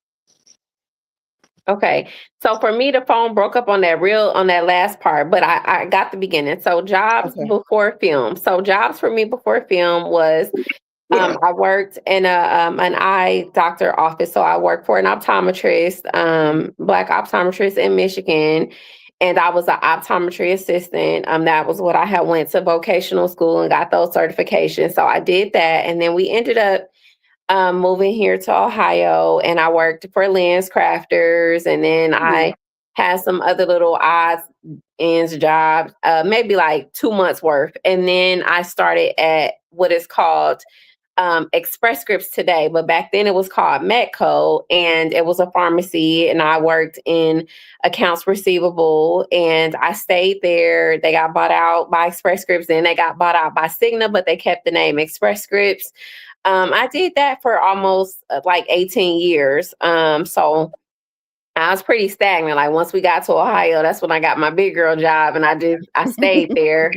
Okay. So for me, the phone broke up on that last part, but I got the beginning. So jobs Okay. before film. So jobs for me before film was I worked in an eye doctor office. So I worked for an optometrist, black optometrist in Michigan. and I was an optometry assistant. That was what I had went to vocational school and got those certifications. So I did that, and then we ended up moving here to Ohio, and I worked for Lens Crafters, and then I had some other little odds ends jobs, maybe like 2 months worth, and then I started at what is called Express Scripts today, but back then it was called Metco, and it was a pharmacy, and I worked in accounts receivable, and I stayed there. They got bought out by Express Scripts, then they got bought out by Cigna, but they kept the name Express Scripts. I did that for almost like 18 years. So I was pretty stagnant. Like once we got to Ohio, that's when I got my big girl job, and I stayed there.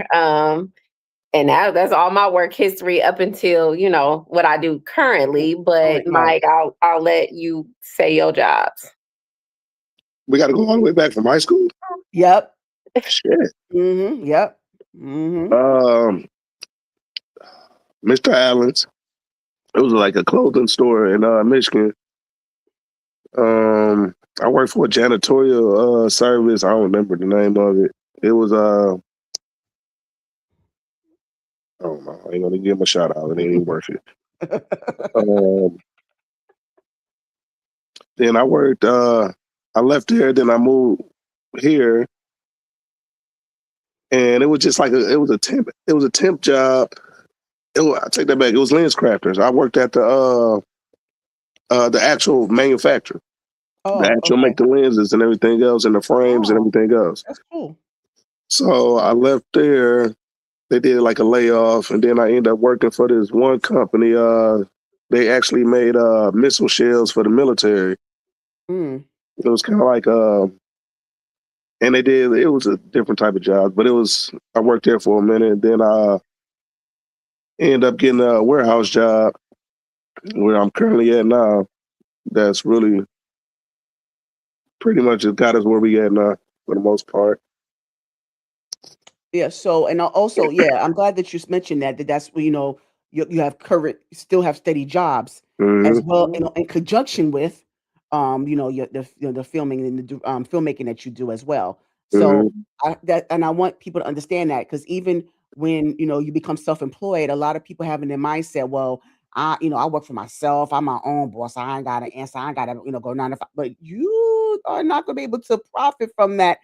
And that's all my work history up until what I do currently. But Right, right. Mike, I'll let you say your jobs. We got to go all the way back from high school. Yep. Shit. Yep. Mm-hmm. Mr. Allen's. It was like a clothing store in Michigan. I worked for a janitorial service. I don't remember the name of it. It was I don't know. I ain't gonna give him a shout out. It ain't even worth it. Then I worked. I left there. Then I moved here, and it was just like it was a temp. It was a temp job. I take that back. It was Lens Crafters. I worked at the actual manufacturer. Oh, The actual okay. make the lenses and everything else, and the frames and Oh, everything else. that's cool. So I left there. They did like a layoff, and then I ended up working for this one company. They actually made missile shells for the military. Mm. It was kind of like and it was a different type of job, but I worked there for a minute. Then I ended up getting a warehouse job where I'm currently at now. That's really pretty much has got us where we at now for the most part. Yeah. So, and also, yeah, I'm glad that you mentioned that's where you have you still have steady jobs Mm-hmm. as well, in conjunction with the filming and the filmmaking that you do as well. Mm-hmm. So I want people to understand that, because even when you become self-employed, a lot of people have in their mindset, well, I work for myself, I'm my own boss, I ain't got to answer, I ain't got to go 9 to 5, but you are not going to be able to profit from that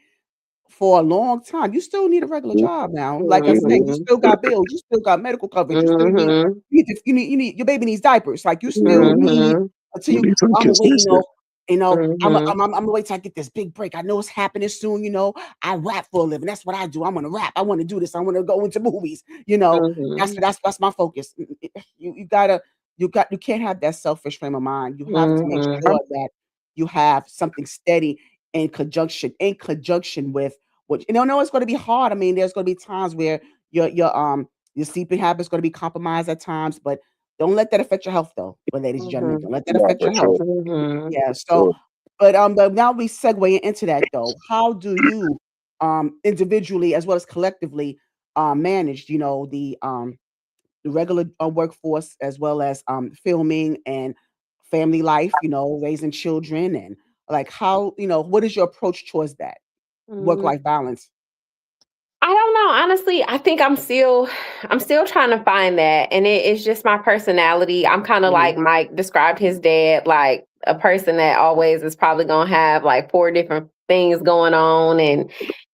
for a long time. You still need a regular job now. Like I said, you Mm-hmm. still got bills, you still got medical coverage, you still need Mm-hmm. your baby needs diapers. Like you still need Mm-hmm. until You you need something I'm gonna wait, consistent. Mm-hmm. I'm gonna wait till I get this big break. I know it's happening soon, I rap for a living. That's what I do. I'm gonna rap. I want to do this. I want to go into movies. Mm-hmm. That's my focus. You can't have that selfish frame of mind. You have to make Mm-hmm. sure that you have something steady in conjunction with what no, it's going to be hard. I mean, there's going to be times where your sleeping habits going to be compromised at times, but don't let that affect your health, though. But ladies and gentlemen, don't let that No, affect for your health. sure. Mm-hmm. Yeah. So, Sure. but now we segue into that, though. How do you individually as well as collectively manage the regular workforce, as well as filming and family life, raising children, and like how, what is your approach towards that work Mm-hmm. life balance? I don't know. Honestly, I think I'm still trying to find that. And it's just my personality. I'm kind of Mhm. like Mike described his dad, like a person that always is probably gonna have like four different things going on. And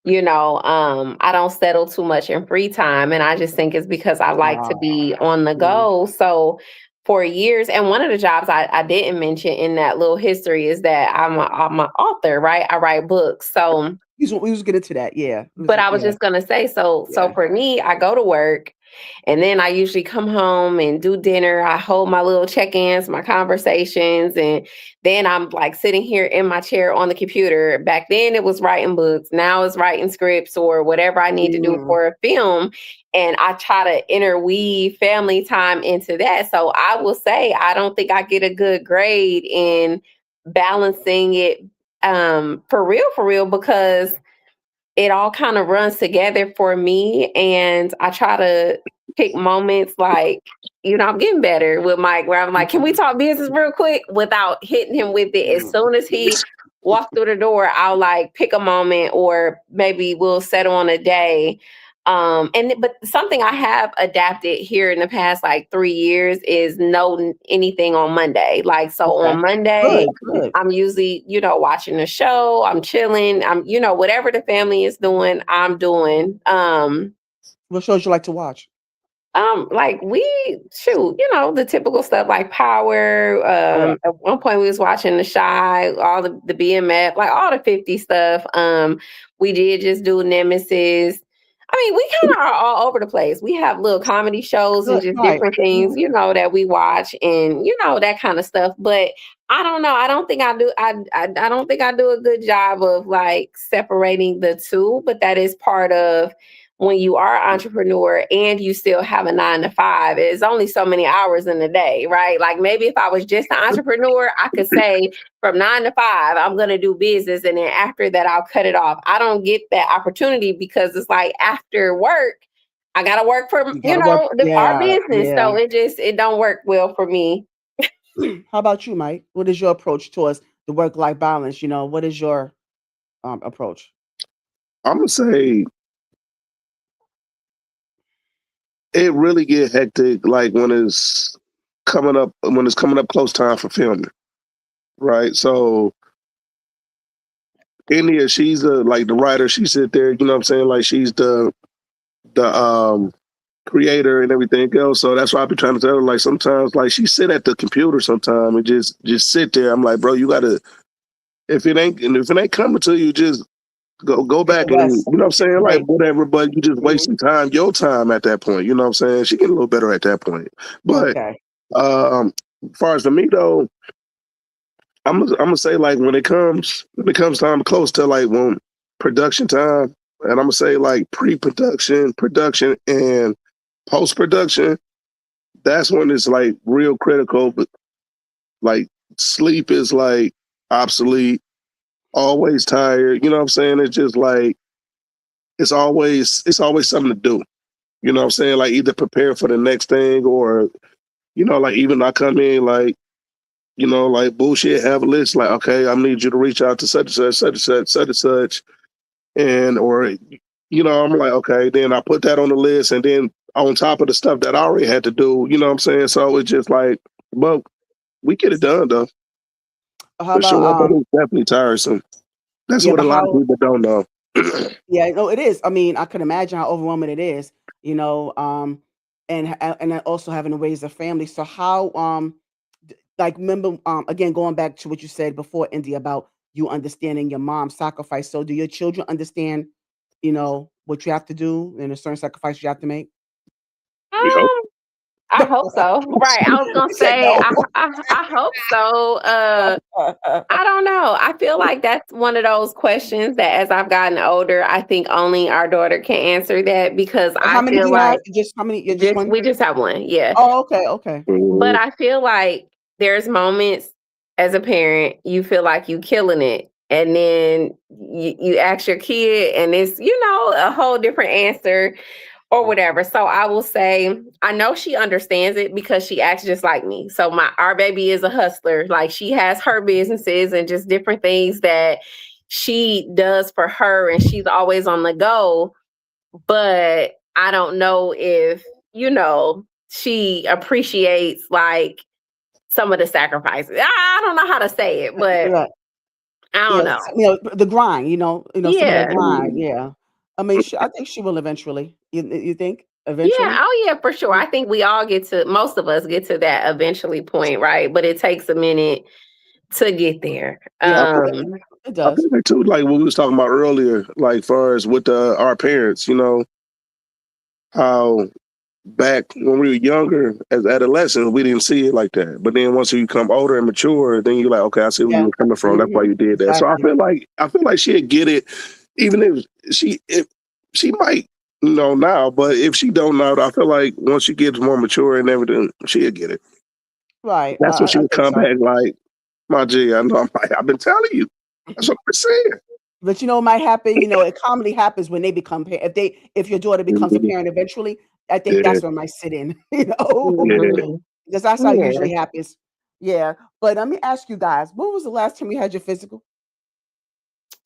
I don't settle too much in free time. And I just think it's because I like to Ah, be on the mhm. go. So for years, and one of the jobs I didn't mention in that little history is that I'm an author, right? I write books. So We was get into that. Yeah. but I was Yeah. just gonna say, so Yeah. for me, I go to work, and then I usually come home and do dinner. I hold my little check-ins, my conversations, and then I'm like sitting here in my chair on the computer. Back then it was writing books. Now it's writing scripts or whatever I need to do Mhm. for a film. And I try to interweave family time into that. So I will say I don't think I get a good grade in balancing it for real, because it all kind of runs together for me. And I try to pick moments like, I'm getting better with Mike, where I'm like, can we talk business real quick, without hitting him with it as soon as he walk through the door, I'll like pick a moment, or maybe we'll settle on a day. But something I have adapted here in the past like 3 years is no anything on Monday. Like, so Okay. on Monday, Good, good. I'm usually, watching a show, I'm chilling, whatever the family is doing, I'm doing. What shows you like to watch? Like we shoot, the typical stuff like Power. Yeah. At one point we was watching The Shy, all the BMF, like all the 50 stuff. We did just do Nemesis. I mean, we kind of are all over the place. We have little comedy shows and Good. just Right. different things, Mhm. That we watch, and that kind of stuff. But I don't know. I don't think I do. I don't think I do a good job of like separating the two. But that is part of when you are an entrepreneur and you still have a 9 to 5. It's only so many hours in the day, right? Like maybe if I was just an entrepreneur, I could say from 9 to 5, I'm going to do business. And then after that, I'll cut it off. I don't get that opportunity because it's like after work, I got to work for, You gotta work. our Yeah, business. yeah. So it don't work well for me. How about you, Mike? What is your approach towards the work-life balance? What is your approach? I'm gonna say it really get hectic like when it's coming up close time for filming, right? So India, she's like the writer. She sit there, you know what I'm saying? Like she's the creator and everything else. So that's why I be trying to tell her like sometimes like she sit at the computer sometime and just sit there. I'm like, bro, you gotta if it ain't coming to you, just go Take a back and you rest. know what I'm Take saying? a Like break. whatever, but you just Mhm. wasting your time at that point. You know what I'm saying? She get a little better at that point. But Okay. as far as for me though, I'm gonna say like when it comes time close to like when production time, and I'm gonna say like pre-production, production, and post-production, that's when it's like real critical. But like sleep is like obsolete, always tired. You know what I'm saying? It's just like it's always something to do. You know what I'm saying? Like either prepare for the next thing or, like even I come in like, like bullshit, have a list, like, okay, I need you to reach out to such and such, such and such, such and such. And or I'm like, okay, then I put that on the list and then on top of the stuff that I already had to do, you know what I'm saying? So it's just like, but we get it done though. How For about sure. But it's definitely tiresome. That's yeah, what a but lot of how people don't know. yeah, no, it is. I mean, I can imagine how overwhelming it is, you know, and then also having to raise a family. So how like remember again going back to what you said before, India, about you understanding your mom's sacrifice. So do your children understand, what you have to do and a certain sacrifice you have to make? We hope. Um, I hope so. Right. I was gonna He said say no. I hope so. I don't know. I feel like that's one of those questions that as I've gotten older, I think only our daughter can answer that because How I many do feel you have? like Just how many? Just one? we just have one. Yeah. Oh, okay, okay. But Mhm. I feel like there's moments as a parent, you feel like you killing it. And then you ask your kid, and it's, a whole different answer or whatever. So I will say, I know she understands it because she acts just like me. So our baby is a hustler. Like she has her businesses and just different things that she does for her, and she's always on the go. But I don't know if, she appreciates like some of the sacrifices. I don't know how to say it, but Right. I don't Yeah, know. the grind, some of that Yeah. grind, yeah. I mean, I think she will eventually. You think? Yeah. Eventually? Oh, yeah, for sure. Mhm. I think most of us get to that eventually point, right? But it takes a minute to get there. Yeah, it I does. think that too, like what we was talking about earlier, like far as with our parents, how back when we were younger as adolescents, we didn't see it like that. But then once you become older and mature, then you're like, okay, I see where you Yeah. were coming from. That's why Mhm. you did that. So I Exactly. feel like she'd get it, even if she might now, but if she don't know, I feel like once she gets more mature and everything, she'll get it. Right. That's when she I would think come so. back like, my G, I know I'm like, I've been telling you. That's what I'm saying. But what might happen, it commonly happens when they become if your daughter becomes a Mhm. parent eventually, I think Yeah, that's when it might sit in, you know, yeah. Mhm. because that's how it Yeah. usually happens. Yeah. But let me ask you guys, when was the last time you had your physical?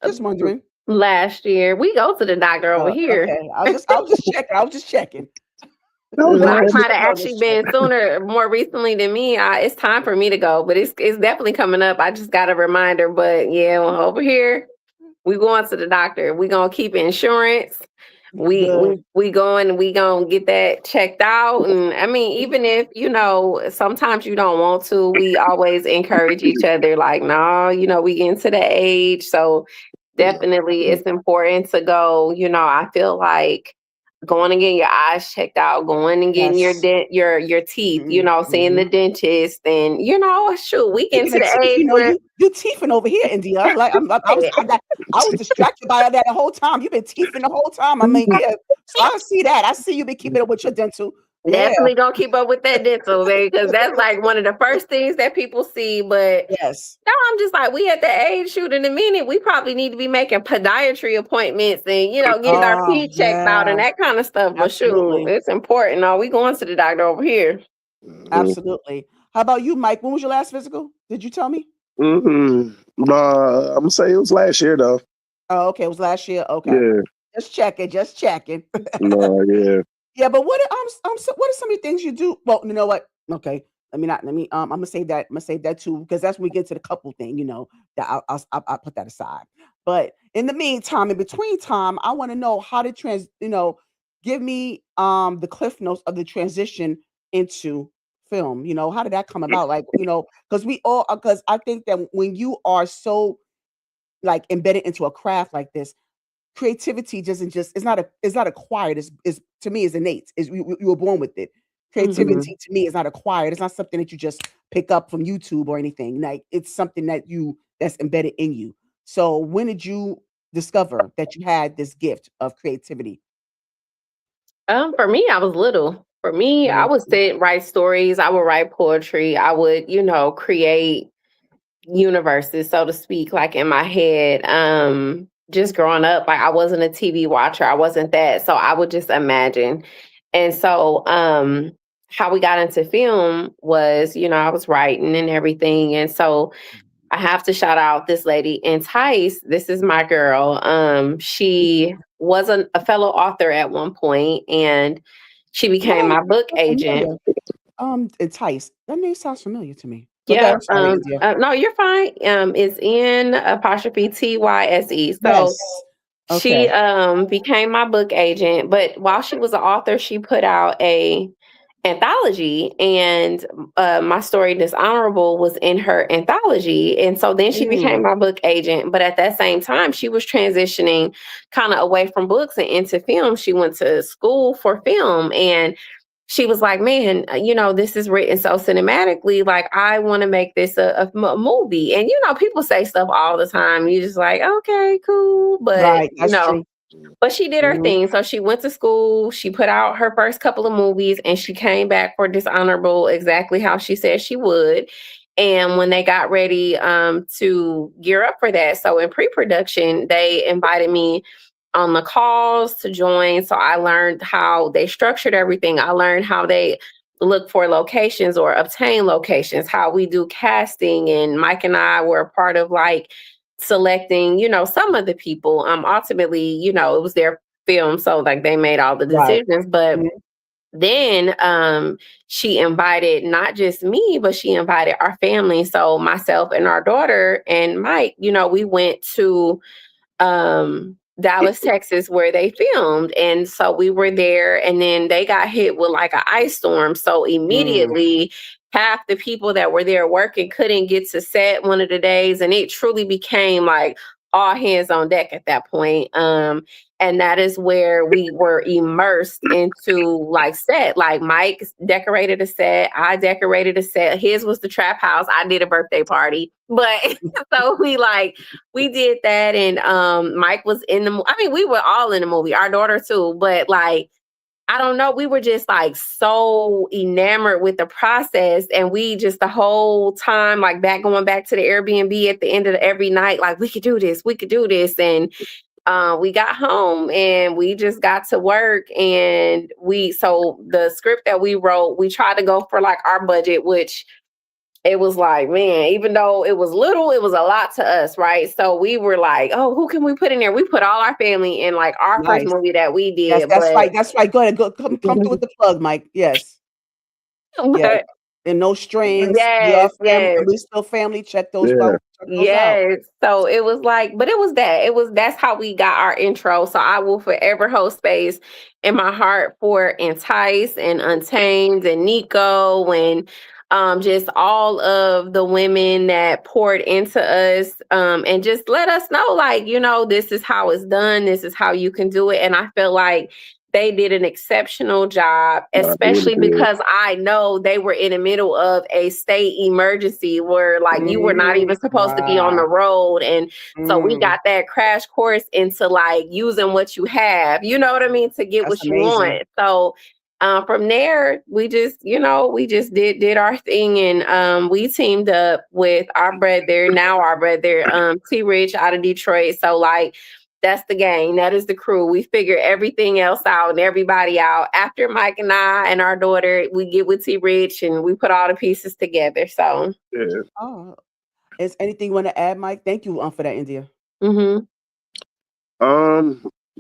Just wondering. last year. We go to the doctor over here. Okay. I was just checking. I was just checking. No, Mike man. might have No, actually been sooner, more recently than me. It's time for me to go, but it's definitely coming up. I just got a reminder. But yeah, well, over here we going to the doctor. We gonna keep insurance. Good. We going. We gonna get that checked out. And I mean, even if sometimes you don't want to, we always encourage each other. Like, no, we getting to the age, so definitely it's important to go. I feel like going and getting your eyes checked out, going and getting Yes. your teeth, seeing the Mhm. dentist, and shoot, we get Speaking to of the teeth, age where you teething over here, India. Like I was distracted by that the whole time. You've been teething the whole time. I mean, yeah. So I see that. I see you been keeping up with your dental. Yeah. definitely gonna keep up with that dental, baby, because that's like one of the first things that people see. But Yes. now I'm just like, we at the age, shoot, in a minute, we probably need to be making podiatry appointments and getting our Oh, teeth checked out yeah. and that kind of stuff. But shoot, Absolutely. it's important. No, we going to the doctor over here. Absolutely. How about you, Mike? When was your last physical? Did you tell me? Nah, I'm gonna say it was last year though. Oh, okay. It was last year. Okay. Yeah. Just checking. Just checking. No, yeah. Yeah, but what are some of the things you do? Well, you know what? Okay. I'm gonna say that. I'm gonna say that too, because that's when we get to the couple thing, that I'll put that aside. But in the meantime, in between time, I want to know how to give me the cliff notes of the transition into film. How did that come about? Like, because I think that when you are so like embedded into a craft like this, creativity doesn't just it's not acquired. It's to me is innate. Is you were born with it. Mhm. Creativity to me is not acquired. It's not something that you just pick up from YouTube or anything. Like it's something that's embedded in you. So when did you discover that you had this gift of creativity? For me, I was little. For me, I Mhm. would sit, write stories. I would write poetry. I would, create universes, so to speak, like in my head. Just growing up, like I wasn't a TV watcher. I wasn't that. So I would just imagine. And so how we got into film was, I was writing and everything. And so I have to shout out this lady, Entice. This is my girl. She was a fellow author at one point, and she became Oh, my book that's agent. familiar. Entice. That name sounds familiar to me. Okay, Yeah, I'm sorry, India. no, you're fine. It's in apostrophe TYSE. So Yes. she Okay. became my book agent, but while she was an author, she put out a anthology, and my story Dishonorable was in her anthology. And so then she became Mm, my book agent, but at that same time she was transitioning kind of away from books and into film. She went to school for film, and she was like, man, this is written so cinematically. Like, I want to make this a movie. And, people say stuff all the time. You just like, okay, cool. But, right. That's true. but she did her Mhm. thing. So she went to school. She put out her first couple of movies, and she came back for Dishonorable exactly how she said she would. And when they got ready to gear up for that, so in pre-production, they invited me on the calls to join. So I learned how they structured everything. I learned how they look for locations or obtain locations, how we do casting. And Mike and I were a part of like selecting, some of the people. Ultimately, it was their film. So like they made all the Right. decisions. But Mhm. then she invited not just me, but she invited our family. So myself and our daughter and Mike, we went to Dallas, Texas, where they filmed. And so we were there, and then they got hit with like an ice storm. So Mm, immediately, half the people that were there working couldn't get to set one of the days. And it truly became like all hands on deck at that point. And that is where we were immersed into like set. Like Mike decorated a set, I decorated a set. His was the trap house. I did a birthday party. But so we did that, and Mike was in the I mean, we were all in the movie, our daughter too, but like I don't know, we were just like so enamored with the process, and we just the whole time like going back to the Airbnb at the end of every night, like we could do this, we could do this. And we got home and we just got to work, and so the script that we wrote, we tried to go for like our budget, which it was like, man, even though it was little, it was a lot to us, right? So we were like, oh, who can we put in there? We put all our family in like our first Nice. movie that we Yes, did, that's right. That's right. Go ahead. Come through with the plug, Mike. Yes. Yes. but And no strings. We are yes, family. yes. We still family. Check those Yeah. out. Check those out. Yes. So it was like, but it was that. That's how we got our intro. So I will forever hold space in my heart for Entice and Untamed and Nico and just all of the women that poured into us and just let us know, like, this is how it's done. This is how you can do it. And I feel like they did an exceptional job, Nah, they really especially did. because I know they were in the middle of a state emergency where, like, you were not even supposed to be on the Wow. road. And so we Mm, got that crash course into like using what you have, you know what I mean, to get that's what you amazing. want. So from there, we just did our thing, and we teamed up with our brother, T Rich out of Detroit. So like that's the gang. That is the crew. We figure everything else out and everybody out. After Mike and I and our daughter, we get with T Rich and we put all the pieces together. So, Yeah. Oh, is anything you want to add, Mike? Thank you for that, India. mm-hmm.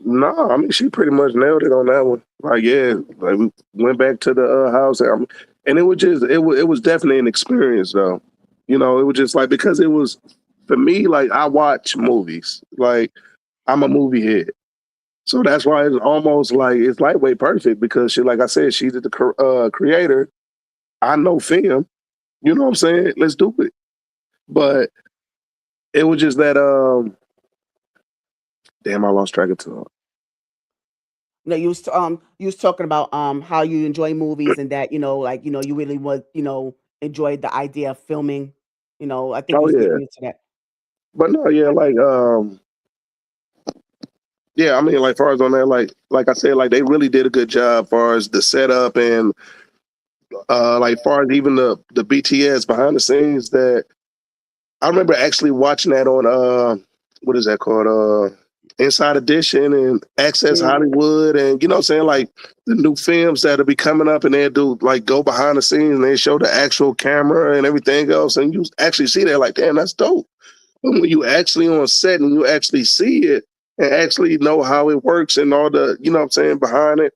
No, I mean she pretty much nailed it on that one. Like, yeah, like we went back to the house, and it was just it was definitely an experience though. It was just like because it was for me like I watch movies, like I'm a movie head, so that's why it's almost like it's lightweight perfect because she, like I said, she's the creator. I know film, you know what I'm saying? Let's do it. But it was just that damn, I lost track of time. No, you was talking about how you enjoy movies and that like you really would enjoy the idea of filming. I think you Oh was yeah, getting into that. but no, yeah, like yeah, I mean, like far as on that, like I said, like they really did a good job far as the setup and like far as even the BTS behind the scenes that I remember actually watching that on what is that called? Inside Edition and Access Mm, Hollywood and you know what I'm saying? Like the new films that'll be coming up and they do like go behind the scenes and they show the actual camera and everything else and you actually see that like damn that's dope. But when you actually on set and you actually see it and actually know how it works and all the you know what I'm saying behind it,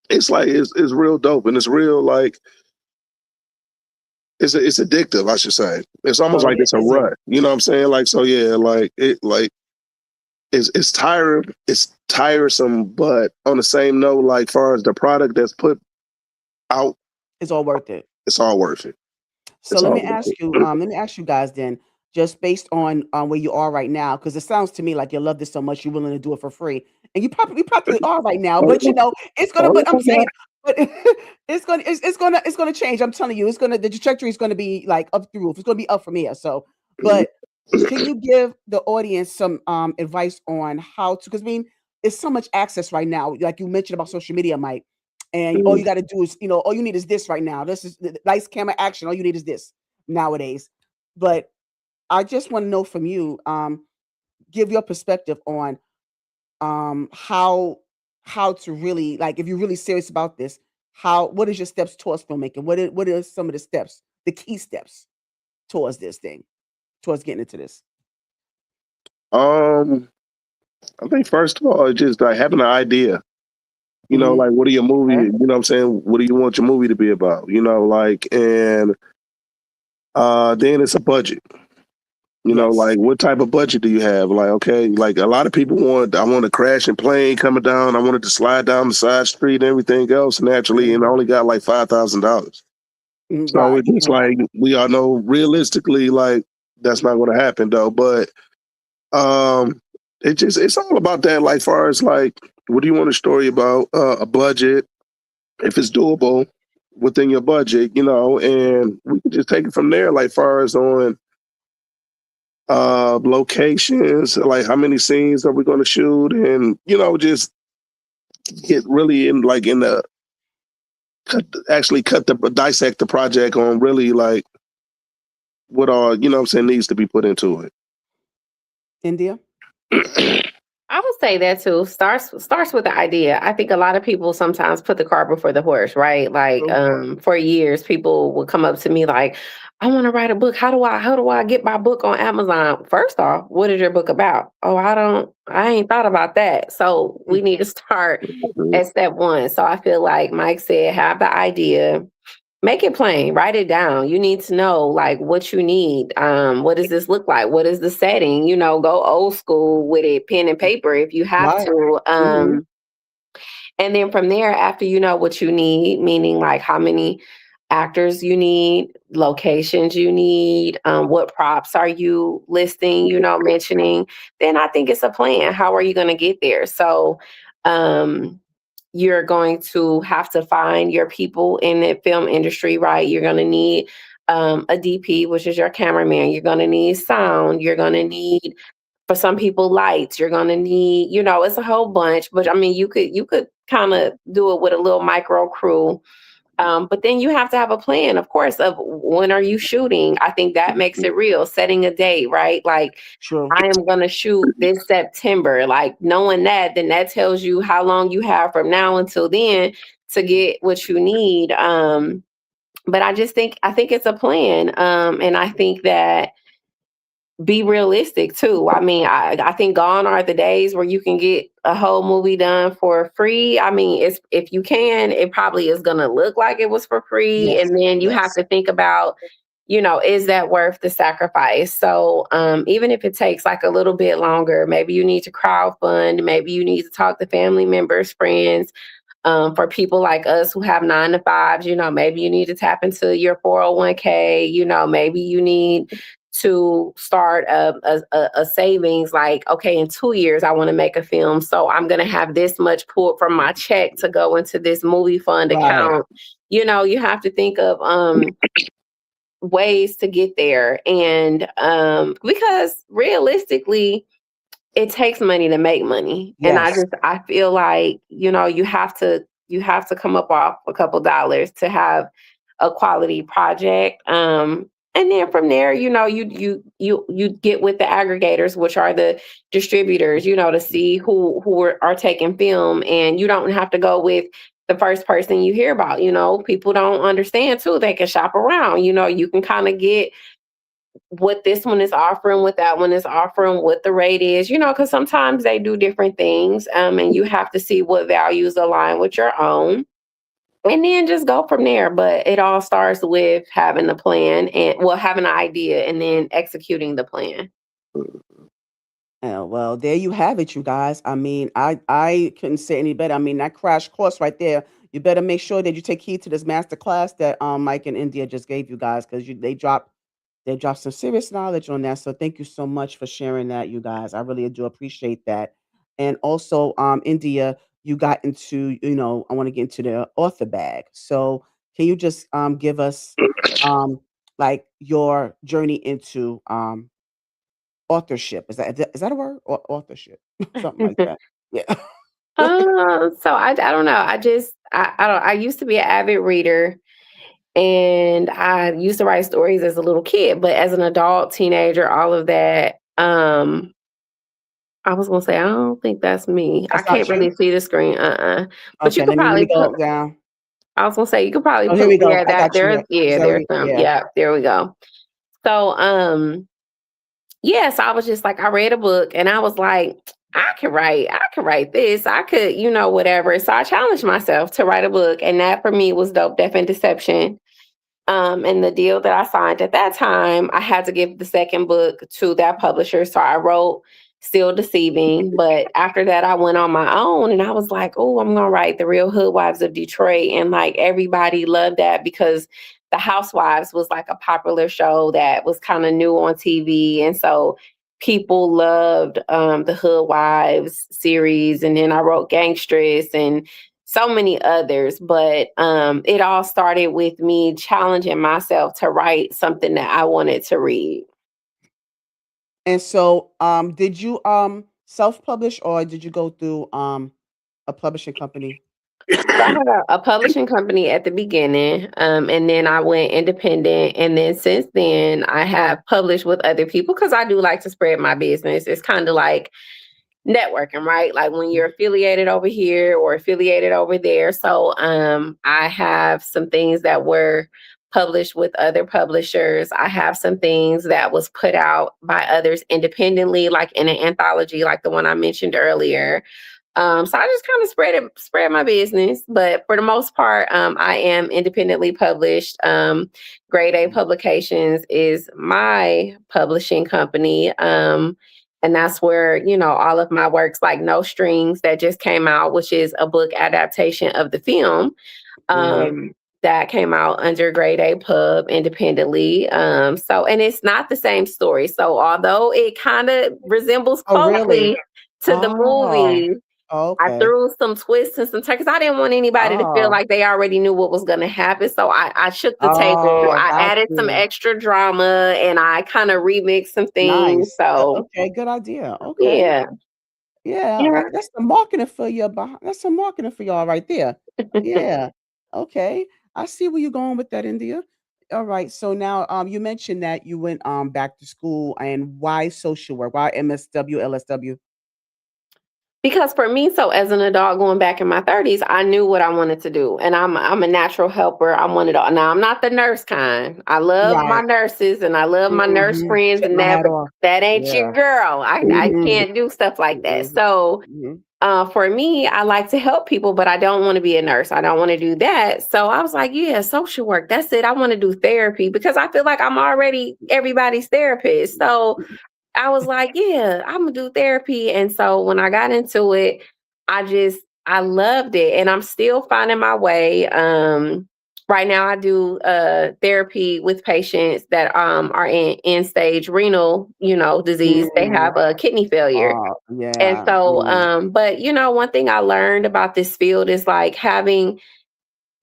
it's like it's real dope and it's real like it's addictive, I should say. It's almost oh, like it it's a is. rut. You know what I'm saying? Like so yeah, like it's tired it's tiresome, but on the same note, like far as the product that's put out, It's all worth it. it's all worth it. So It's let all me worth ask you, it. let me ask you guys then, just based on where you are right now, because it sounds to me like you love this so much you're willing to do it for free, and you practically are right now. Oh, But yeah. it's gonna. Oh, But I'm yeah. saying, but it's gonna change. I'm telling you, the trajectory is gonna be like up the roof. It's gonna be up from here. So, but can you give the audience some advice on how to? Because I mean, it's so much access right now. Like you mentioned about social media, Mike, and all you got to do is all you need is this right now. This is the nice camera action. All you need is this nowadays. But I just want to know from you, give your perspective on how to really like if you're really serious about this, what is your steps towards filmmaking? What are some of the steps, the key steps towards this thing, towards getting into this? Um, I think first of all, it's just like having an idea. Hmm. Like what are your movie? Okay. You know what I'm saying? What do you want your movie to be about? Like and then it's a budget. Yes. Like what type of budget do you have? Like, okay, like a lot of people I want a crashing plane coming down. I wanted to slide down the side street and everything else naturally, and I Mhm. only got like $5,000. So Right. it's just like we all know realistically, like that's not going to happen though. But um, it's all about that. Like far as like, what do you want a story about? A budget, if it's doable within your budget, and we can just take it from there. Like far as on locations, like how many scenes are we going to shoot, and just get really in like in the actually cut the dissect the project on really like what all what I'm saying needs to be put into India. it. I would say that too. Starts with the idea. I think a lot of people sometimes put the cart before the horse, right? Like True. for years, people would come up to me like, "I want to write a book. How do I get my book on Amazon?" First off, what is your book about? Oh, I ain't thought about that. So we need to start at step one. So I feel like Mike said, have the idea, make it plain, write it down. You need to know like what you need. What does this look like? What is the setting? Go old school with it, pen and paper if you have Right. to. Mm-hmm. And then from there, after you know what you need, meaning like how many actors you need, locations you need, what props are you listing, mentioning, then I think it's a plan. How are you going to get there? So, you're going to have to find your people in the film industry, right? You're going to need a DP, which is your cameraman. You're going to need sound. You're going to need, for some people, lights. You're going to need, it's a whole bunch. But I mean, you could kind of do it with a little micro crew. But then you have to have a plan, of course, of when are you shooting? I think that makes it real. Setting a date, right? Like, True. I am going to shoot this September. Like, knowing that, then that tells you how long you have from now until then to get what you need. But I think it's a plan. And I think that be realistic too. I mean, I think gone are the days where you can get a whole movie done for free. I mean, it's, if you can, it probably is going to look like it was for free. Yes. And then you have Yes. to think about, is that worth the sacrifice? So even if it takes like a little bit longer, maybe you need to crowdfund, maybe you need to talk to family members, friends. For people like us who have 9 to 5s, maybe you need to tap into your 401k, maybe you need to start a savings, like, okay, in 2 years, I want to make a film. So I'm going to have this much pulled from my check to go into this movie fund Right. account. You have to think of ways to get there. And because realistically, it takes money to make money. And Yes. I feel like, you have to come up off a couple dollars to have a quality project. And then from there, you get with the aggregators, which are the distributors, to see who are taking film. And you don't have to go with the first person you hear about. People don't understand too. They can shop around. You can kind of get what this one is offering, what that one is offering, what the rate is, because sometimes they do different things. And you have to see what values align with your own. And then just go from there. But it all starts with having a plan, and well, having an idea and then executing the plan. Yeah, well, there you have it, you guys. I mean, I couldn't say any better. I mean, that crash course right there. You better make sure that you take heed to this master class that Mike and India just gave you guys, because they dropped some serious knowledge on that. So thank you so much for sharing that, you guys. I really do appreciate that. And also, India, you got into, I want to get into the author bag. So can you just give us like your journey into authorship? Is that a word? Or authorship? Something like that. Yeah. So I don't know. I used to be an avid reader, and I used to write stories as a little kid, but as an adult, teenager, all of that. I was gonna say, I don't think that's me. I That's not can't you? really see the screen. But you Okay, could let me probably put. go down. I was gonna say you could probably Oh, here we put. go. Yeah, I that got you there's here. there's Zoe, some. yeah. Yeah, there we go. So yes, I was just like, I read a book and I was like, I could write this, I could, whatever. So I challenged myself to write a book, and that for me was Dope, Deaf, and Deception. And the deal that I signed at that time, I had to give the second book to that publisher. So I wrote Still Deceiving. But after that, I went on my own and I was like, oh, I'm going to write The Real Hoodwives of Detroit. And like everybody loved that because The Housewives was like a popular show that was kind of new on TV. And so people loved the Hoodwives series. And then I wrote Gangstress and so many others, but it all started with me challenging myself to write something that I wanted to read. And so, did you self-publish, or did you go through a publishing company? So I had a publishing company at the beginning, and then I went independent. And then since then, I have published with other people because I do like to spread my business. It's kind of like networking, right? Like when you're affiliated over here or affiliated over there. So I have some things that were published with other publishers. I have some things that was put out by others independently, like in an anthology, like the one I mentioned earlier. So I just kind of spread my business, but for the most part, I am independently published. Grade A Publications is my publishing company, and that's where all of my works, like No Strings, that just came out, which is a book adaptation of the film. Mhm. That came out under Grade A Pub independently. And it's not the same story. So although it kind of resembles Oh, really? closely to the Oh, movie, I okay. threw some twists and some turns because I didn't want anybody to feel Oh, like they already knew what was going to happen. So I shook the table. oh, I got added some you. extra drama and I kind of remixed some things. Nice. So Okay, good idea. Okay. yeah, Yeah, yeah. that's the marketing for you that's some marketing for y'all right there. Yeah. Okay. I see where you're going with that, India. All right. So now you mentioned that you went back to school, and why social work? Why MSW, LSW? Because for me, so as an adult going back in my 30s, I knew what I wanted to do. And I'm a natural helper. I wanted to now I'm not the nurse kind. I love my Right. nurses and I love my nurse Mhm. friends Take and my that, hat but off. that ain't your Yeah. girl. I Mhm. can't do stuff like that. Mhm. So Mhm. for me, I like to help people, but I don't want to be a nurse. I don't want to do that. So I was like, yeah, social work. That's it. I want to do therapy because I feel like I'm already everybody's therapist. So I was like, yeah, I'm gonna do therapy. And so when I got into it, I loved it and I'm still finding my way. Right now I do therapy with patients that are in end stage renal, disease. They Mm. have a kidney failure. Oh, And yeah. so, Mm. but one thing I learned about this field is like having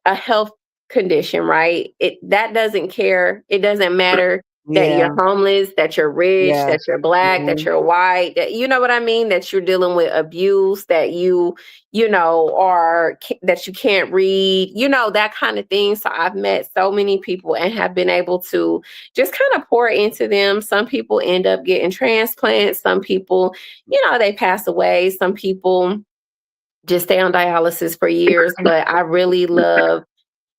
a health condition, right? That doesn't care. It doesn't matter that you're Yeah. homeless, that you're rich, Yes. that you're black, that Mhm. you're white, that you know what I mean, that you're dealing with abuse, that that you can't read, that kind of thing. So I've met so many people and have been able to just kind of pour into them. Some people end up getting transplants, some people, they pass away, some people just stay on dialysis for years, but I really love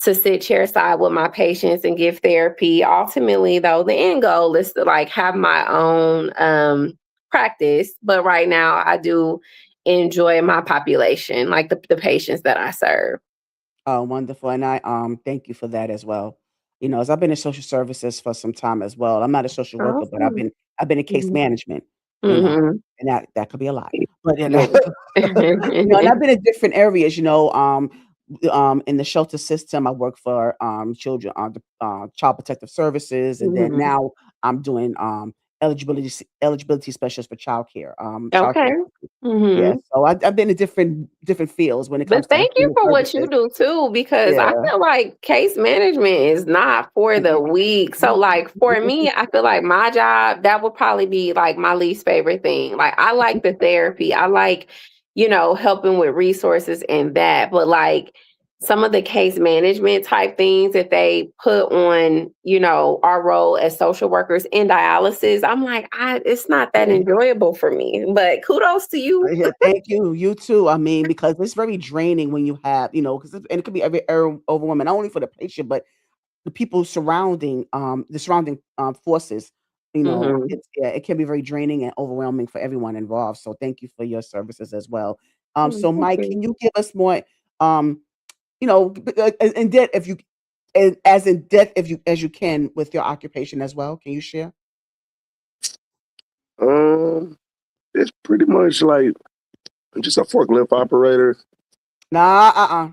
to sit chairside with my patients and give therapy. Ultimately, though, the end goal is to like have my own practice. But right now, I do enjoy my population, like the patients that I serve. Oh, wonderful, and I, thank you for that as well. As I've been in social services for some time as well. I'm not a social worker, but I've Awesome. been I've been in case Mhm. management, Mhm. and that could be a lot. But, Yeah. and I've been in different areas, in the shelter system. I work for, children, the, Child Protective Services, and then Mhm. now I'm doing, eligibility specialist for childcare. Okay. Yeah, Mhm. so I've been in different fields when it comes But to thank you human for what you services. do too, because I Yeah. feel like case management is not for the weak. So, like, for me, I feel like my job, that would probably be like my least favorite thing. Like, I like the therapy, I like, helping with resources and that. But, like, some of the case management type things that they put on, our role as social workers in dialysis, I'm like, it's not that enjoyable for me. But kudos to you. Yeah, thank you. You too. I mean, because it's very draining when you have, because and it could be overwhelming, not only for the patient, but the people surrounding, the surrounding forces. Hmm. It can be very draining and overwhelming for everyone involved. So thank you for your services as well. So Thank Mike, can you. you give us more, um, in depth if you, as in depth if you as you can with your occupation as well? Can you share? Um, it's pretty much like just a forklift operator. Nah,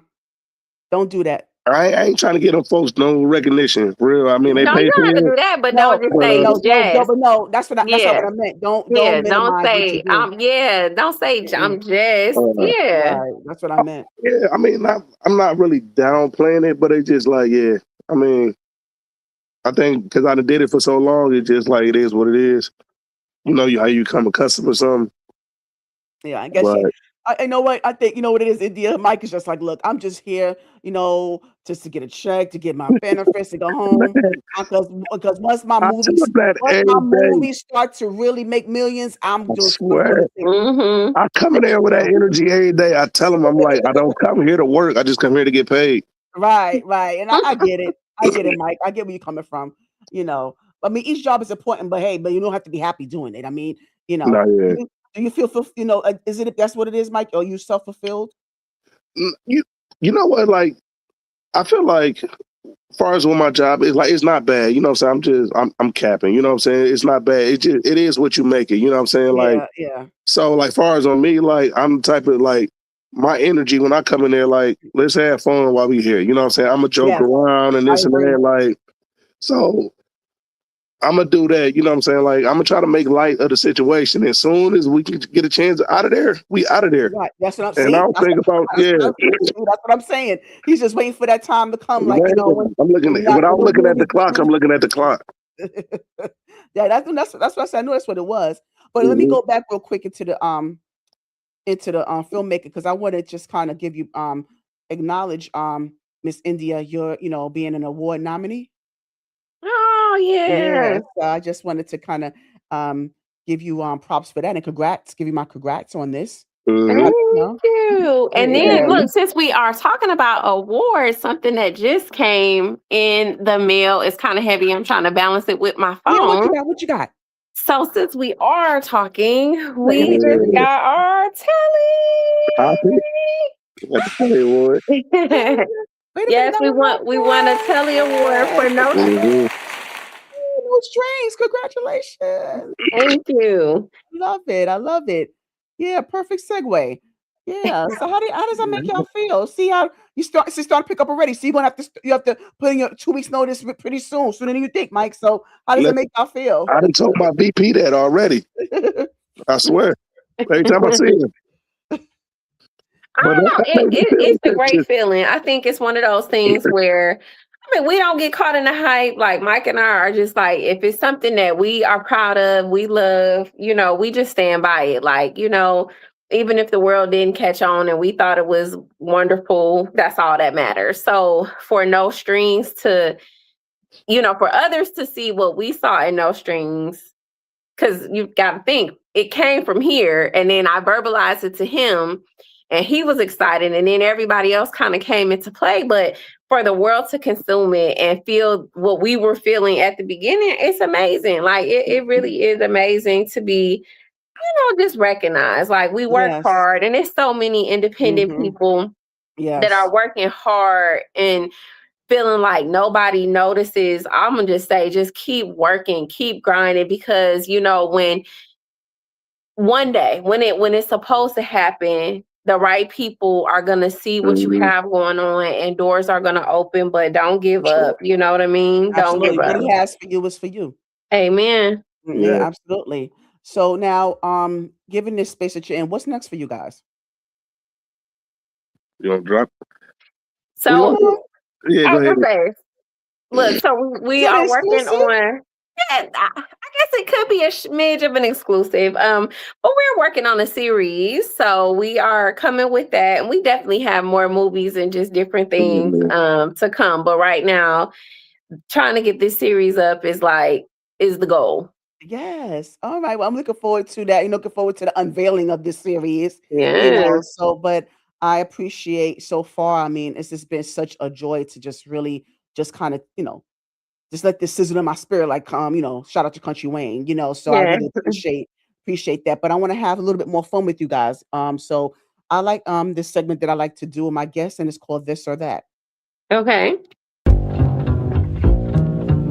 don't do that. I ain't trying to get them folks no recognition. For real, I mean they No, you pay don't have to for do it, that, but don't No, just but say no, Jess. but no, that's not Yeah. what I meant. Don't Yeah. Don't minimize what you say do. yeah, don't say Mm-mm. I'm Jess. uh, Yeah. Right, that's what I meant. yeah, I mean I'm not really downplaying it, but it's just like yeah, I mean I think because I done did it for so long, it's just like it is what it is. How you become accustomed to something, Yeah, I guess but I know what I think. You know what it is, India. Mike is just like, look, I'm just here, just to get a check, to get my benefits, to go home. Because once my I tell movies that every day. start to really make millions, I I'm doing swear. the thing. Mm-hmm. I come in there with that energy every day. I tell them, I'm like, I don't come here to work. I just come here to get paid. Right, right. And I get it. I get it, Mike. I get where you're coming from. You know, I mean, each job is important, but hey, but you don't have to be happy doing it. I mean, Not do yet. do you feel, is it, that's what it is, Mike? Are you self-fulfilled? You, you know what? Like, I feel like, as far as what my job is, like, it's not bad. You know what I'm saying? I'm capping. You know what I'm saying? It's not bad. It is what you make it. You know what I'm saying? Like, Yeah, yeah. so, like, far as on me, like, I'm the type of, like, my energy when I come in there, like, let's have fun while we here. You know what I'm saying? I'm a joke Yes, around and I this and agree. that. Like, so I'm gonna do that. You know what I'm saying? Like, I'm gonna try to make light of the situation. As soon as we can get a chance out of there, we out of there. Right. That's what I'm And I saying. don't think about, That's yeah, what that's what I'm saying. He's just waiting for that time to come, like, man, I'm looking when without those looking at the movies clock. I'm looking at the clock. Yeah, that's what I said. I know that's what it was. But let me Mhm. go back real quick into the filmmaker, because I want to just kind of give you acknowledge Miss India, your being an award nominee. Oh yeah. Yeah, so I just wanted to kind of give you props for that, and congrats, give you my congrats on this. Mhm. Thank You you. And then yeah. look, since we are talking about awards, something that just came in the mail is kind of heavy. I'm trying to balance it with my Yeah, what you phone. got? What you got? So since we are talking, Yeah, we India's just Yeah. got our I think at the Telly Award. telly. Wait a minute, Yes, no, no, no. we won a telly award for no. Mhm. No strings. Congratulations. Thank you. Love it. I love it. Yeah, perfect segue. Yeah. So how does that make y'all feel? See how start to pick up already. So you have to put in your 2 weeks notice pretty soon, sooner than you think, Mike. So how does it Listen, make y'all feel? I done told my VP that already. I swear. Every time I see him. I But don't know. that made me feel It's a great just feeling. I think it's one of those things where, I mean, we don't get caught in the hype. Like Mike and I are just like, if it's something that we are proud of, we love, we just stand by it. Like, even if the world didn't catch on and we thought it was wonderful, that's all that matters. So for No Strings to, for others to see what we saw in No Strings, because you've got to think it came from here, and then I verbalized it to him, and he was excited, and then everybody else kind of came into play. But for the world to consume it and feel what we were feeling at the beginning, it's amazing. Like it really is amazing to be, just recognized. Like we work Yes. hard, and there's so many independent Hmm. people that Yes. are working hard and feeling like nobody notices. I'm gonna just say, just keep working, keep grinding, because when one day when it's supposed to happen, the right people are gonna see what you mhm. have going on, and doors are gonna open. But don't give Sure. up. You know what I mean? Don't give Absolutely. What up. he has for you is for you. Amen. Yeah, Yeah. absolutely. So now, given this space that you're in, what's next for you guys? You gonna drop? We gonna So do yeah, I go was ahead. gonna say, look, so Is we that an are working exclusive? on. Yeah, I guess it could be a smidge of an exclusive. But we're working on a series, so we are coming with that, and we definitely have more movies and just different things Mhm. to come. But right now, trying to get this series up is the goal. Yes. All right. Well, I'm looking forward to that. Looking forward to the unveiling of this series. Yeah, But I appreciate so far. I mean, it's just been such a joy to just really just kind of, just let this sizzle in my spirit, like shout out to Country Wayne, so I yeah. really appreciate that. But I want to have a little bit more fun with you guys. So I like this segment that I like to do with my guests, and it's called This or That. Okay.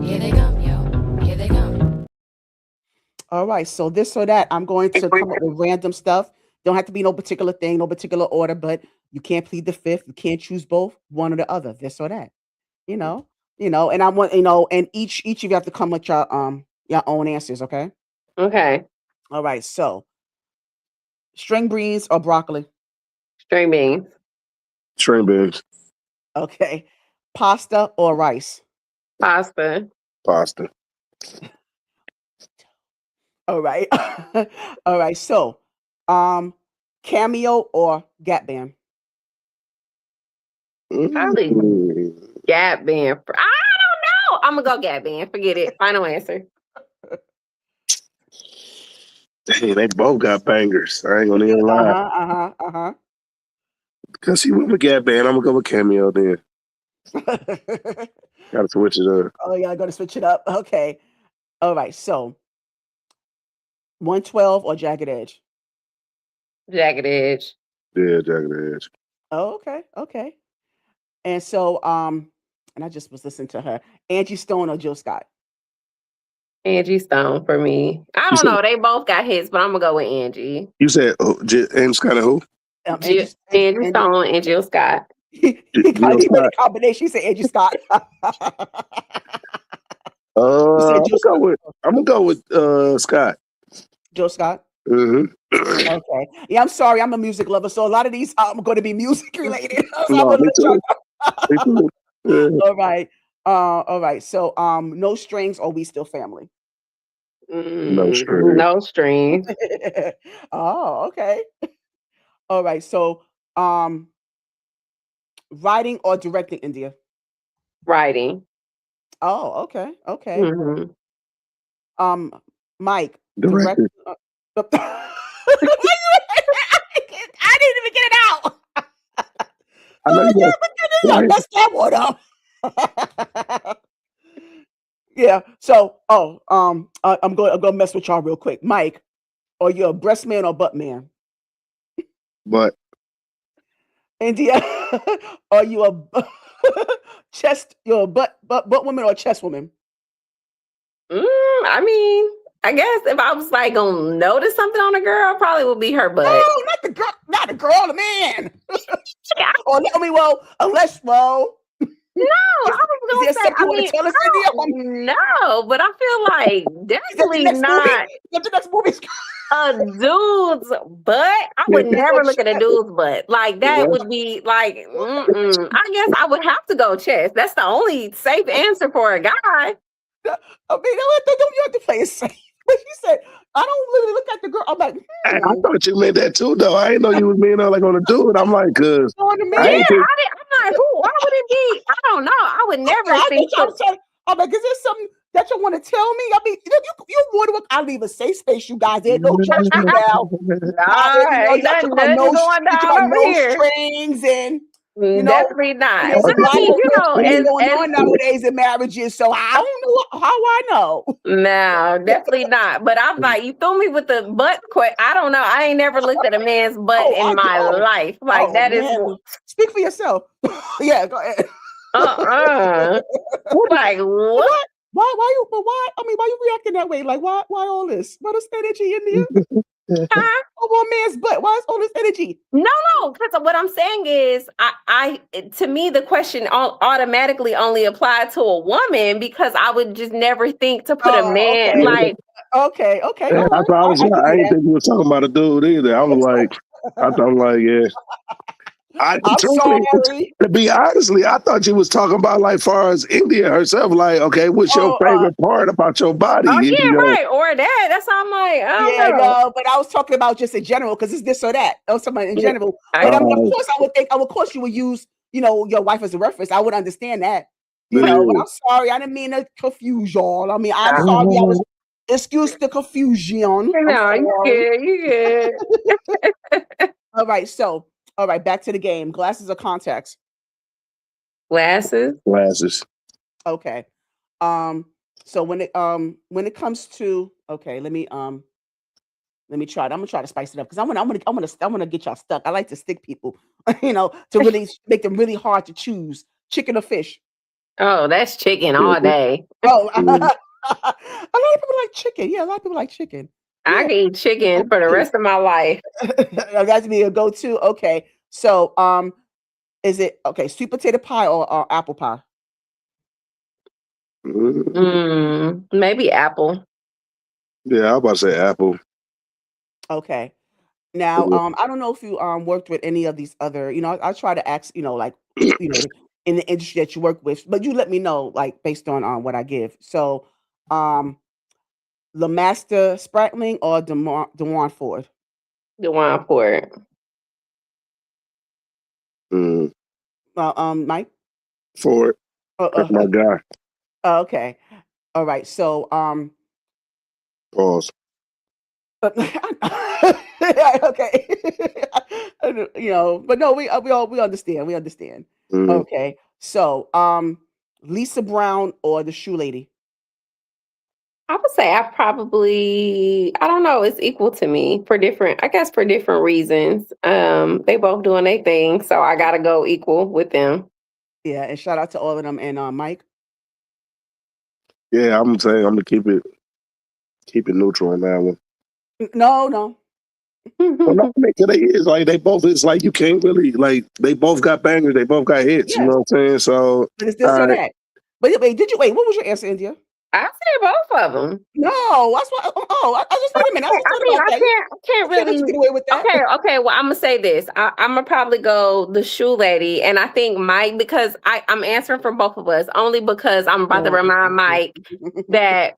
Here they come, yo. Here they come. All right, so this or that, I'm going to come up with random stuff. Don't have to be no particular thing, no particular order, but you can't plead the fifth. You can't choose both, one or the other, this or that. You know, and I want, and each of you have to come with your own answers, okay? Okay. All right, so string beans or broccoli? String beans. String beans, Okay. Pasta or rice? Pasta. pasta, All right. All right. So, um, Cameo or Gap Band? Probably Mm. Gap Band. I don't know. I'm gonna go Gap Band. Forget it. Final answer. Dang, they both got bangers. I ain't gonna even Uh lie. huh. Uh huh. Uh Cause he went with Gap Band. I'm gonna go with Cameo then. huh. Gotta switch it up. Oh, yeah, I got to switch it up. Okay. All right. So 112 or Jagged Edge? Jagged Edge. Yeah, Jagged Edge. Oh, okay. Okay. And so, and I just was listening to her. Angie Stone or Jill Scott? Angie Stone for me. I You don't said know. They both got hits, but I'm gonna go with Angie. and Scott and who? Angie, Angie Angie, Stone and Jill Scott. he Jill made a Scott. combination. He said Angie Scott. He I'm said Jill Scott. gonna go with Scott. Jill Scott. Mm-hmm. Okay. Yeah, I'm sorry. I'm a music lover, so a lot of these are going to be music related. So I'm No, gonna me let y'all too. Me too. Yeah. All right. All right. So no strings or we still family. No strings. No strings. Oh, okay. All right. So writing or directing India. Writing. Oh, okay. Okay. Hmm. Um Mike, direct Directed. I didn't even get it out. I know Oh, you yeah, got but why you messed that one up. Yeah. So, I'm gonna mess with y'all real quick. Mike, are you a breast man or butt man? but India, are you a chest? You're a butt woman or chest woman? I mean, I guess if I was like gonna notice something on a girl, probably would be her No, butt. not the girl, the man. Yeah, Or I mean, well, unless no, is, I was is there gonna say. something I you want mean, to tell us, I India? don't know, but I feel like Is that the definitely next movie? not Is that the next movie? a dude's butt. I yeah, would never look at a dude's butt. Like that well, would be like, I guess I would have to go chest. That's the only safe answer for a guy. I mean, don't you have to play it safe? But she said, I don't really look at the girl. I'm like, I thought you meant that too, though. I didn't know you was being like on the dude. I'm like, cause on the I Yeah, man. ain't think. I'm like, who? Why would it be? I don't know. I would never I think think I to. was trying. I'm like, is there something that you want to tell me? I mean, you want to? I leave a safe space, you guys. There's no judgment now. Nah, ain't Y'all talk nothing, about nothing going you talk down about over no here. strings and Definitely and not. there's a But I lot mean, of things going as on nowadays in marriages. So I don't know how I know. no, definitely not. But I'm like, you threw me with the butt quick. I don't know. I ain't never looked at a man's butt Oh, in my oh, life. Like oh that is man, speak for yourself. Yeah, go ahead. Like But what? why you? But why? I mean, why you reacting that way? Like, why all this? Why this energy in there? Huh? Over a man's butt. Why is all this energy? No, because what I'm saying is, to me, the question automatically only applied to a woman because I would just never think to put a Oh, man okay, like, okay. All Yeah, right, I thought I can I hear ain't that. think you was talking about a dude either. I'm like, yeah. I I'm truthfully, sorry. to be honestly, I thought you was talking about like far as India herself. Like, okay, what's your Oh, favorite part about your body? oh You yeah, know, right, or that. That's how I'm like, I don't yeah, know. no, but I was talking about just in general because it's this or that. I was talking about in Yeah, general. I But I mean, of uh, course, of course, you would use, your wife as a reference. I would understand that, it but is. I'm sorry. I didn't mean to confuse y'all. I mean, I'm know. sorry. Excuse the confusion. I'm No, you sorry. good, you good. All right, so, all right, back to the game. Glasses or contacts? Glasses. Glasses. Okay. So when it comes to let me try it. I'm gonna try to spice it up because I'm gonna get y'all stuck. I like to stick people, to really make them really hard to choose. Chicken or fish? Oh, that's chicken Yeah, all day. Oh, a mm, lot of people like chicken. Yeah, a lot of people like chicken. I Yeah, can eat chicken for the rest of my life. that's me a go-to. Okay, so is it okay? Sweet potato pie or apple pie? Maybe apple. yeah, I was about to say Apple. Okay. Now, I don't know if you worked with any of these other, I try to ask, like, in the industry that you work with, but you let me know, like, based on what I give. So, um, Lamaster Spratling or Dewan Ford? The wine for it. Mm. Mike. For it. Uh, That's my uh, guy. okay. All right. So Pause. okay. But no, we understand. We understand. Mm. Okay. So Lisa Brown or the Shoe Lady? I would say I don't know, it's equal to me I guess for different reasons. They both doing their thing, so I gotta go equal with them. Yeah, and shout out to all of them. And Mike. Yeah, I'm saying I'm gonna keep it neutral on that one. No. Well, no, I mean, 'cause they is like they both. It's like you can't really like they both got bangers. They both got hits. You Yes, know what I'm saying? So, but it's this or uh, that. But wait, wait? What was your answer, India? I say both of them. No, that's what. I just wait a minute. I just I thought mean, about that. I can't You can't let you really. get away with that. Okay. Well, I'm gonna say this. I'm gonna probably go the shoe lady, and I think Mike because I'm answering for both of us only because I'm about to remind Mike that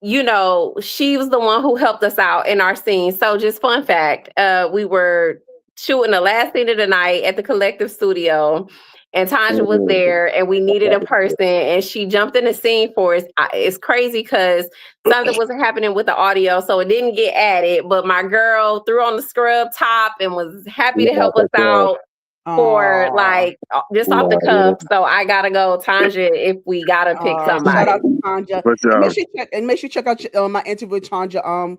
she was the one who helped us out in our scene. So just fun fact, we were shooting the last scene of the night at the Collective Studio, and Tanja was there, and we needed a person, and she jumped in the scene for us. It's crazy because something wasn't happening with the audio, so it didn't get added, but my girl threw on the scrub top and was happy to help us out for Aw. just off the cuff. So I gotta go Tanja if we gotta pick Shout out somebody. to Tanja. but And make sure you check out my interview with Tanja,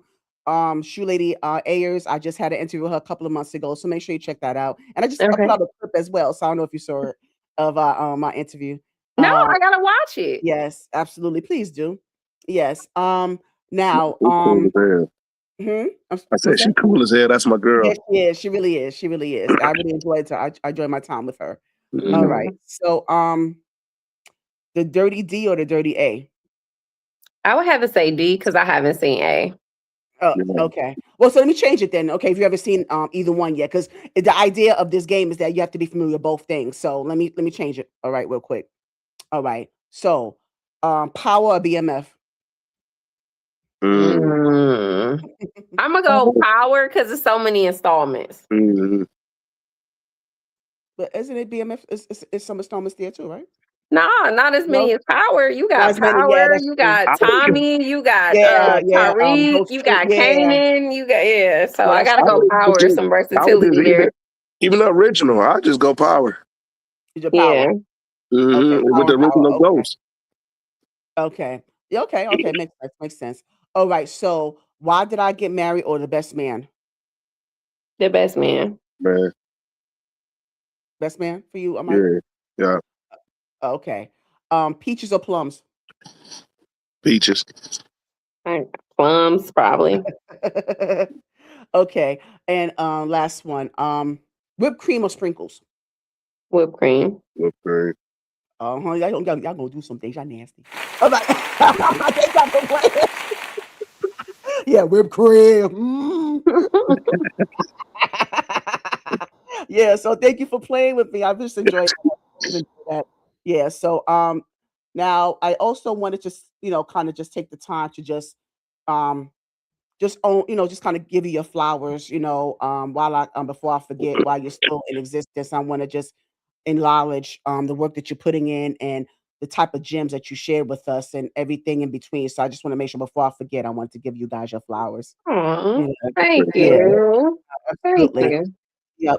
Shoe Lady Ayers. I just had an interview with her a couple of months ago, so make sure you check that out. And I put Okay. out a clip as well, so I don't know if you saw it of my interview. No, I gotta watch it. Yes, absolutely. Please do. Yes. Now, cool as hell. I said she cool as hell. That's my girl. yes, she is. She really is. She really is. I really enjoyed her. I enjoyed my time with her. Mm-hmm. All right. So, the Dirty D or the Dirty A? I would have to say D because I haven't seen A. Oh, okay. Well, so let me change it then. Okay, if you haven't seen either one yet, because the idea of this game is that you have to be familiar with both things. So let me change it. All right, real quick. All right. So, Power or BMF? I'm gonna go Power because there's so many installments. But isn't it BMF? Is some installments there too, right? No, not as many as Power. You Not got as many. Yeah, Power, that's you true. got Tommy, you got Tariq, Those you two, got Kanan, you got So I that's gotta go true. Power, some versatility there. Even the original, I just go Power. Your Power. Yeah. Okay, with the original Ghost. Okay. Yeah, okay. Makes sense. All right. So why did I get married or the best man? The best man. Man. Best man for you, Mike? Yeah. Okay. Peaches or plums? Peaches. Plums, probably. Okay. And last one. Whipped cream or sprinkles? Whipped cream. Whipped cream. Y'all gonna do some things. Y'all nasty. I'm like, I think I'm gonna play. Yeah, whipped cream. Yeah, so thank you for playing with me. I just enjoyed that. Yeah, so now I also wanted to kind of just take the time to just own, just kind of give you your flowers, while before I forget, while you're still in existence. I want to just acknowledge the work that you're putting in and the type of gems that you shared with us and everything in between. So I just want to make sure before I forget, I want to give you guys your flowers. Aw, Yeah, thank yeah, you. Thank absolutely. you. Yeah.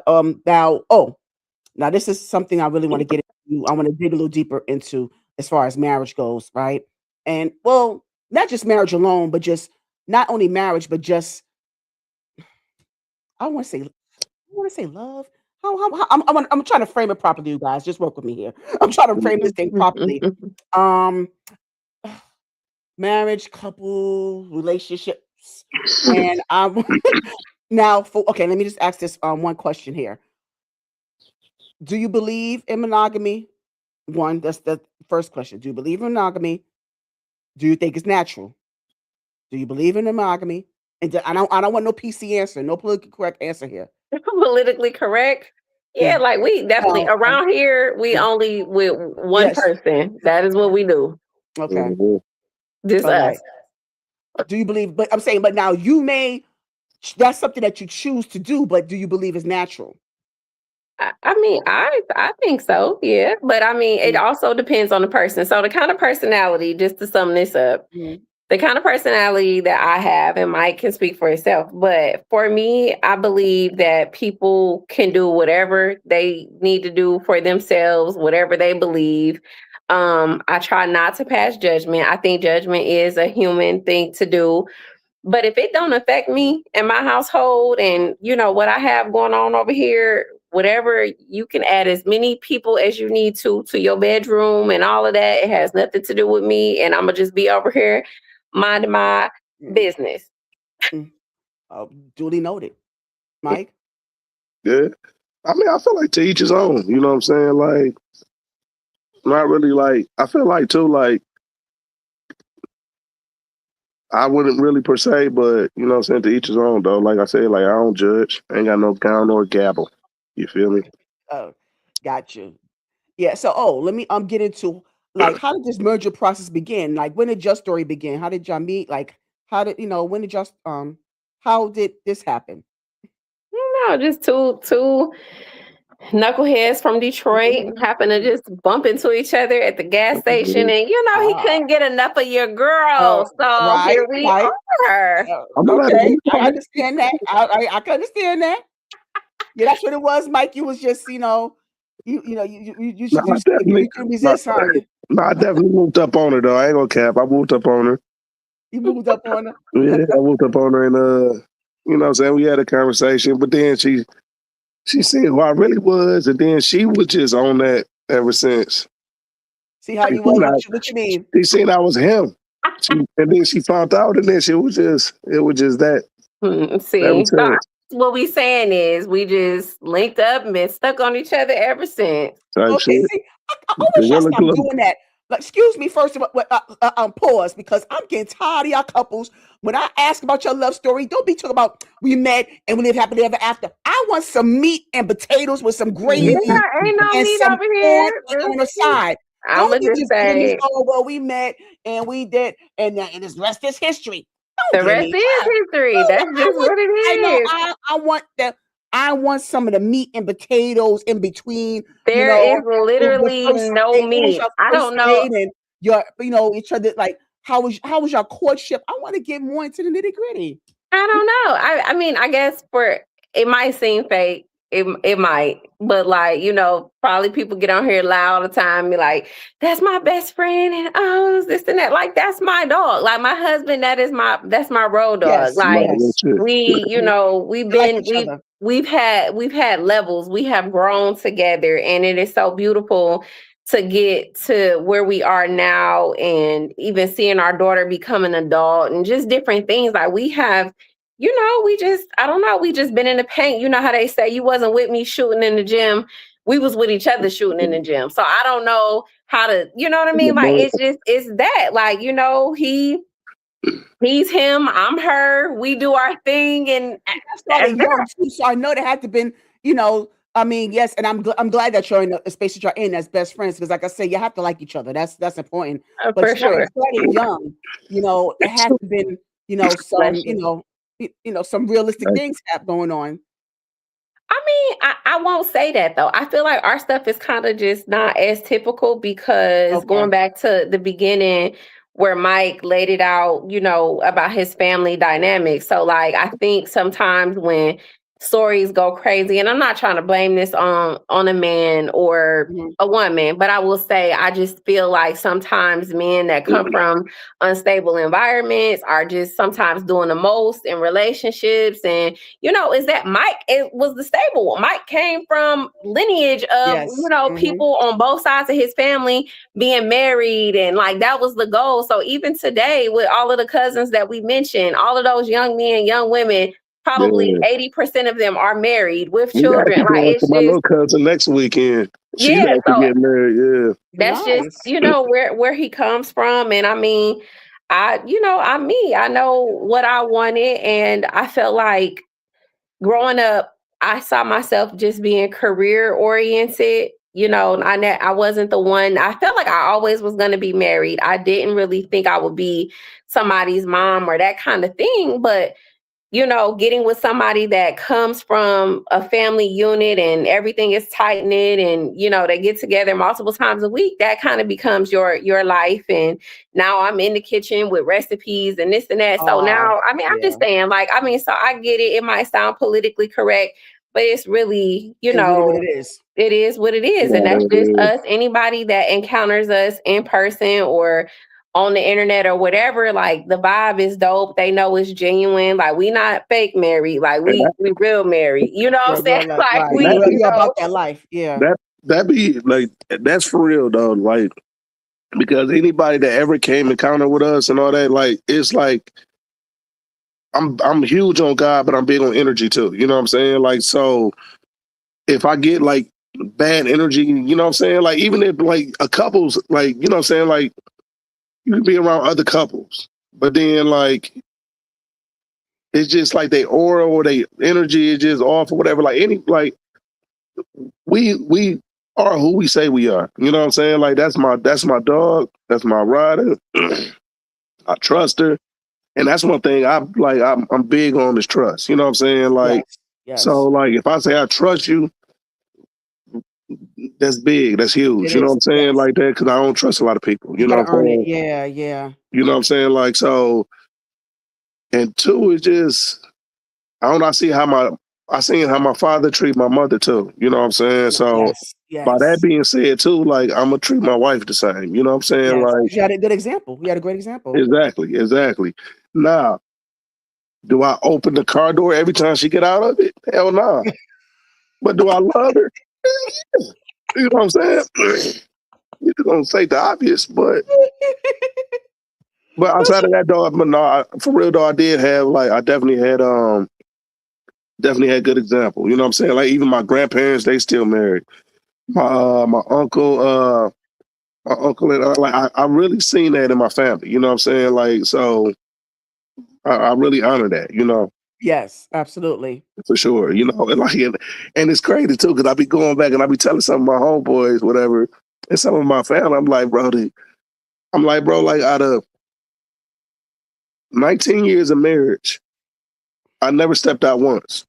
Now this is something I really want to get into. I want to dig a little deeper into as far as marriage goes, right? And well, not just marriage alone, but just not only marriage, but just I want to say love. I'm trying to frame it properly, you guys. Just work with me here. I'm trying to frame this thing properly. Um, marriage, couple, relationships, and now okay. Let me just ask this one question here. Do you believe in monogamy? One, that's the first question. Do you believe in monogamy? Do you think it's natural? Do you believe in monogamy? And I don't want no PC answer, no politically correct answer here. Politically correct? Yeah, like we definitely around here, we only with one person. That is what we do. Okay. This us. Do you believe? But I'm saying, but now that's something that you choose to do, but do you believe is natural? I mean, I think so, yeah. But I mean, it also depends on the person. So the kind of personality, just to sum this up, Mhm. the kind of personality that I have, and Mike can speak for himself, but for me, I believe that people can do whatever they need to do for themselves, whatever they believe. I try not to pass judgment. I think judgment is a human thing to do. But if it don't affect me and my household and what I have going on over here, whatever, you can add as many people as you need to your bedroom and all of that. It has nothing to do with me, and I'm gonna just be over here minding my Mm, business. mm. Duly noted. Mike? Yeah. I mean, I feel like to each his own. You know what I'm saying? Like, not really like. I feel like too. Like, I wouldn't really per se, but you know what I'm saying. To each his own, though. Like I said, like I don't judge. I ain't got no gown or gavel. You feel me? Oh, got you. Yeah. So, let me get into like how did this merger process begin? Like, when did your story begin? How did y'all meet? Like, how did when did y'all how did this happen? No, just two knuckleheads from Detroit happen to just bump into each other at the gas station, and he Ah, couldn't get enough of your oh, girl, so right, here we right. are. I'm gonna let it. Okay, I understand that. I can understand that. Yeah, that's what it was, Mike. You was just No, I definitely. you can No, resist, huh? no, I definitely moved up on her though. I ain't gonna cap. I moved up on her. You moved up on her. Yeah, I moved up on her, and you know what I'm saying. We had a conversation, but then she seen who I really was, and then she was just on that ever since. See how She you was? seen I, What you mean? she seen I was him. And then she found out, and then it was just that ever See, so since what we saying is we just linked up and been stuck on each other ever since. type Okay, shit. see, I wish y'all Gorilla stop glue. doing that. Like, excuse me, first of all, pause because I'm getting tired of y'all couples. When I ask about your love story, don't be talking about we met and we live happily ever after. I want some meat and potatoes with some Yeah, gravy ain't no and meat some over corn here. on the side. I'ma Don't be just just giving me say well, we met and we did, and this rest is history. Don't the give rest me is that. history. That's I just want, what it I know, is. I want some of the meat and potatoes in between, you There is know, the literally first no date. When was meat. your I first don't know. date and each other like how was your courtship? I want to get more into the nitty-gritty. I don't know. I mean, I guess for it might seem fake. It might, but like probably people get on here loud all the time, and be like, "That's my best friend," and this and that. Like that's my dog. Like my husband, that's my road dog. Yes, No, Like real yes. shit. we, Mhm. we've You like been each other. we've had levels. We have grown together, and it is so beautiful to get to where we are now, and even seeing our daughter become an adult, and just different things. Like we have we just, I don't know, we just been in the paint. You know how they say you wasn't with me shooting in the gym. We was with each other shooting in the gym. So I don't know how to, you know what I mean? Like it's that. Like, he's him, I'm her, we do our thing and I that's started young that. too, so I know there had to been, I mean, yes, and I'm glad that you're in a space that you're in as best friends because, like I say, you have to like each other. That's important. But For sure. it started young. It has to been, some, Bless you. some realistic things have going on. I mean, I won't say that though. I feel like our stuff is kind of just not as typical because Okay. going back to the beginning where Mike laid it out, about his family dynamics. So like I think sometimes when stories go crazy, and I'm not trying to blame this on a man or Mhm. a woman, but I will say I just feel like sometimes men that come from unstable environments are just sometimes doing the most in relationships and is that Mike it was the stable one. Mike came from lineage of, Yes. Mhm. people on both sides of his family being married and like that was the goal. So even today with all of the cousins that we mentioned, all of those young men, young women, probably Yeah. 80% of them are married with We children. actually Like going to it's my just little cousin next weekend. She's yeah, actually so getting married. that's just, Nice. where he comes from. And I mean, I'm me. I know what I wanted and I felt like growing up, I saw myself just being career oriented. I wasn't the one. I felt like I always was going to be married. I didn't really think I would be somebody's mom or that kind of thing. But getting with somebody that comes from a family unit and everything is tight knit, and they get together multiple times a week, that kind of becomes your life. And now I'm in the kitchen with recipes and this and that. So Oh, now, I mean, I'm yeah. just saying, like, I mean, so I get it. It might sound politically correct, but it's really, It's really what it is. it is what it is. And Yeah, that's it just is. us. Anybody that encounters us in person or on the internet or whatever, like, the vibe is dope. They know it's genuine. Like, we not fake married. Like, And we real married. You know what Yeah, I'm saying? real life, Like, right. that, we, You're about that life. Yeah. that be like, that's for real though. Like, because anybody that ever came in contact with us and all that, like, it's like, I'm huge on God, but I'm big on energy too. You know what I'm saying? Like, so if I get like bad energy, you know what I'm saying? Like, even if like a couple's like, you know what I'm saying? Like, you can be around other couples, but then like it's just like they aura or they energy is just off or whatever. Like, we are who we say we are. You know what I'm saying? Like, that's my dog. That's my rider. I trust her. And that's one thing I'm big on is trust. You know what I'm saying? Like, Yes. Yes. so like if I say I trust you, that's big. That's huge. It You know what is. I'm saying? Yes. Like that, because I don't trust a lot of people. You You know gotta what I'm earn it. saying? Yeah. Yeah. You know what I'm saying? Like, so, and two is just, I don't know, I seen how my father treat my mother too. You know what I'm saying? So Yes. by that Yes. being said too, like, I'm gonna treat my wife the same. You know what I'm saying? Yes. Like, 'Cause you had a good example. You had a great example. exactly. Now, do I open the car door every time she get out of it? Hell no. But do I love her? You know what I'm saying? You're gonna say the obvious, but outside of that though, but no, for real though, I did have like, I definitely had good example. You know what I'm saying? Like, even my grandparents, they still married. My uncle and like, I really seen that in my family. You know what I'm saying? Like, so I really honor that. You know, Yes. Absolutely. for sure. You know, and like, and it's crazy too because I be going back and I be telling some of my homeboys, whatever, and some of my family. I'm like, bro, like, out of 19 years of marriage, I never stepped out once.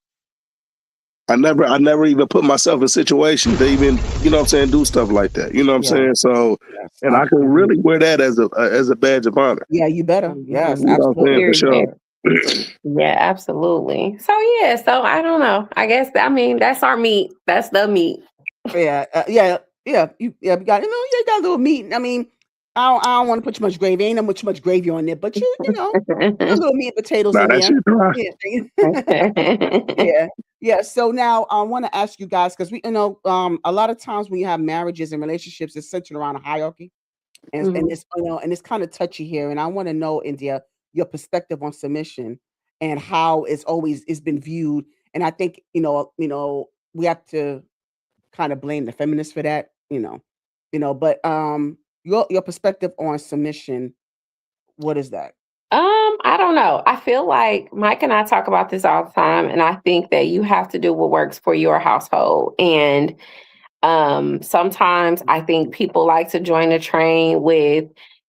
I never even put myself in situations to even, you know what I'm saying, do stuff like that. You know what I'm Yeah. saying? So, Yes. and I can Absolutely. really wear that as a badge of honor. Yeah. You better. Yes. You know what I'm saying? For Absolutely. period. sure. Yeah, absolutely. So yeah, so I don't know. I guess, I mean, that's our meat. That's the meat. Yeah. Yeah. Yeah. We got, you got a little meat. I mean, I don't want to put too much gravy. Ain't too much gravy on there, but a little meat and potatoes Nah, in that there. shit dry. Yeah. Yeah. Yeah. So now I want to ask you guys, because a lot of times when you have marriages and relationships, it's centered around a hierarchy. And Mhm. it's and it's kind of touchy here. And I want to know, India, your perspective on submission and how it's been viewed. And I think, we have to kind of blame the feminists for that, but your perspective on submission, what is that? I don't know. I feel like Mike and I talk about this all the time, and I think that you have to do what works for your household. And sometimes I think people like to join the train with